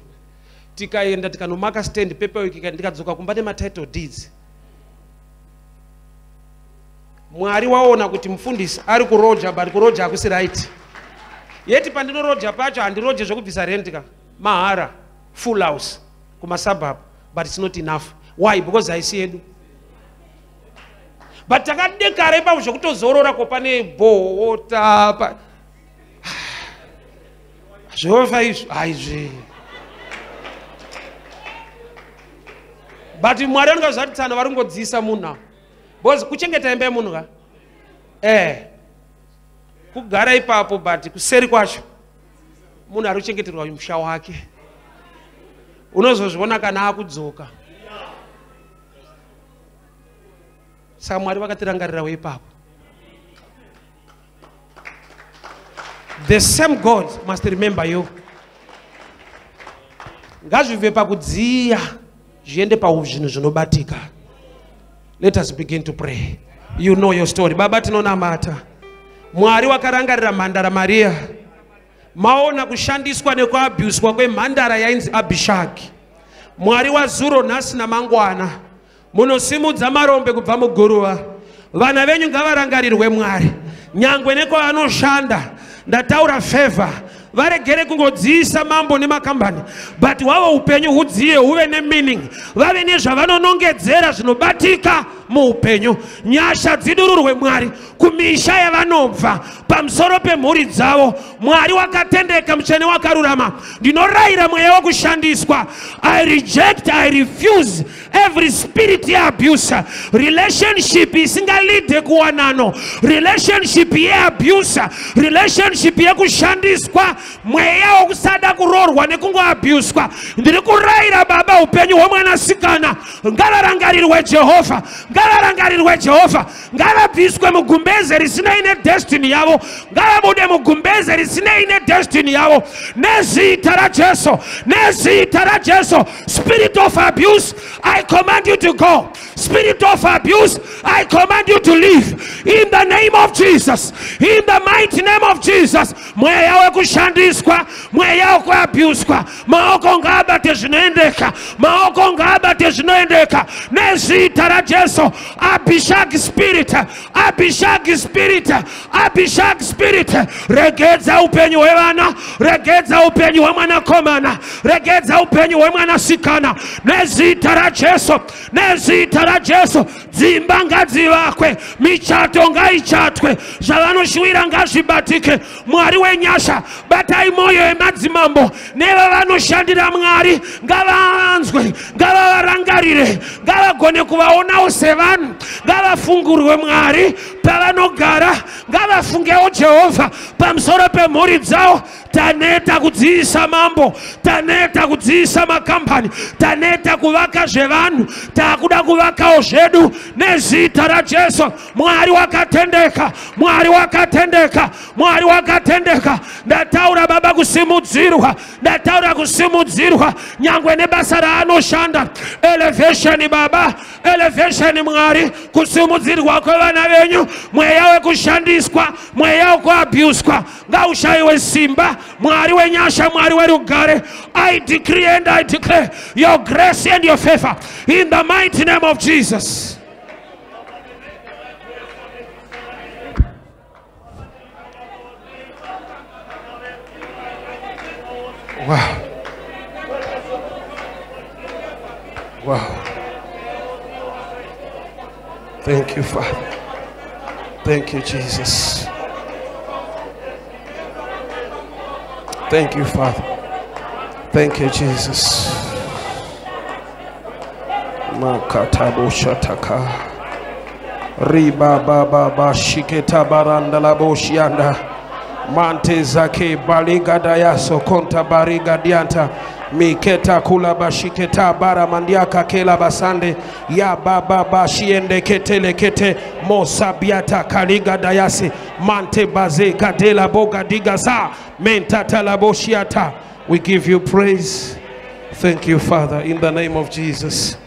Tikaenda tikanomaka stand paperwork ndikadzoka kumba nematitle deeds. Mwari waona kuti mufundisi ari kuroja but kuroja hakusi right. Yeti pandinoroja pacho handiroje zvokubvisa rentka mahara full house kumasuburb, but it's not enough. Why? Because haisi yedu. But takadekara ipapo zvokutozorora kopane bhota zvova izvi haizvi. But Mwari anongaziva kuti tsana vari kungodziisa munhu. Because kuchengeta imba yemunhu ka? Kugara ipapo but kuseri kwacho munhu ari kuchengeterwa musha wake. Unozozviona kana akudzoka. Saka Mwari vakatirangarirawo ipapo. The same God must remember you. Ngazvive pakudziya zviende pazvinhu zvinobatika. Let us begin to pray. You know your story. Baba tinonamata. Mwari wakarangarira mhandara Maria. Maona kushandiswa nekuabhuswa kwemhandara yainzi Abhishagi. Mwari wazuro nhasi namangwana. Munosimudza marombe kubva muguruva. Vana venyu ngavarangarirwe Mwari. Nyangwe nekwavanoshanda. Ndataura favor. Varegere kungodziisa mambo nemakambani, but wavo upenyu hudziye huve nemeaning. Vave nezvavanonongedzera zvinobatika muupenyu. Nyasha dzidururwe Mwari kumisha yavanobva, pamusoro pemhuri dzavo. Mwari wakatendeka, mutsvene wakarurama. Ndinorayira mweya wokushandiswa. I reject, I refuse every spirit yeabuse. Relationship isingalide kuwanano. Relationship yeabuse. Relationship yekushandiswa. Mweya wokusada kurorwa nekungoabuswa. Ndiri kurayira Baba upenyu hwomwanasikana ngavarangarirwe Jehovha. Ngavarangarirwe Jehovha. Ngavabviswe mugumbeze risina ine destiny yavo. Ngavabude mugumbeze risina ine destiny yavo. Nezita raJesu. Nezita raJesu. Spirit of abuse, I command you to go. Spirit of abuse, I command you to leave. In the name of Jesus. In the mighty name of Jesus. Mweya wekushandiswa, mweya wekuabuswa. Maoko ngabate zvinoendeka. Maoko ngabate zvinoendeka. Nezita raJesu. Abhishagi spirit. Abhishagi spirit. Abhishagi spirit. Regedza upenyu hwevana. Regedza upenyu hwemwanakomana. Regedza upenyu hwemwanasikana. Nezita raJesu. Nezita raJesu. Dzimba ngadzivakwe. Michato ngaichatwe. Zvavanoshuvira ngazvibatike. Mwari wenyasha, batai moyo yemadzimambo nevanoshandira Mwari. Ngavaanzwe, ngavavarangarire, ngavagone kuvaonawo sevanhu. Ngavafungurwe Mwari pavanogara. Ngavafungewo Jehovha pamusoro pemhuri dzavo. taneta kudziisa mambo, taneta kudziisa makampani, taneta kuvaka zvevanhu, takuda kuvakawo zvedu nezita raJesu. Mwari wakatendeka, Mwari wakatendeka, Mwari wakatendeka. Ndataura Baba kusimudzirwa, ndataura kusimudzirwa nyangwe nebasa raanoshanda. Elevation Baba, elevation Mwari, kusimudzirwa kwevana venyu, mweya wekushandiswa, mweya wekuabuswa ngaushayiwe simba. Mwari wenyasha, Mwari werugare, I decree and I declare your grace and your favor in the mighty name of Jesus. Wow. Wow. Thank you, Father. Thank you, Jesus. Thank you, Father. Thank you, Jesus. Makatabo shataka. Riba baba bashiketa baranda la boshianda. Mante zake baliga dayaso konta bariga dianta. Miketa kula bashiketa bara mandiaka kela basande ya baba bashiende ketele kete mosabiata kaliga dayasi mante baze kadela boga digasa mentata la boshiata. We give you praise. Thank you, Father, in the name of Jesus.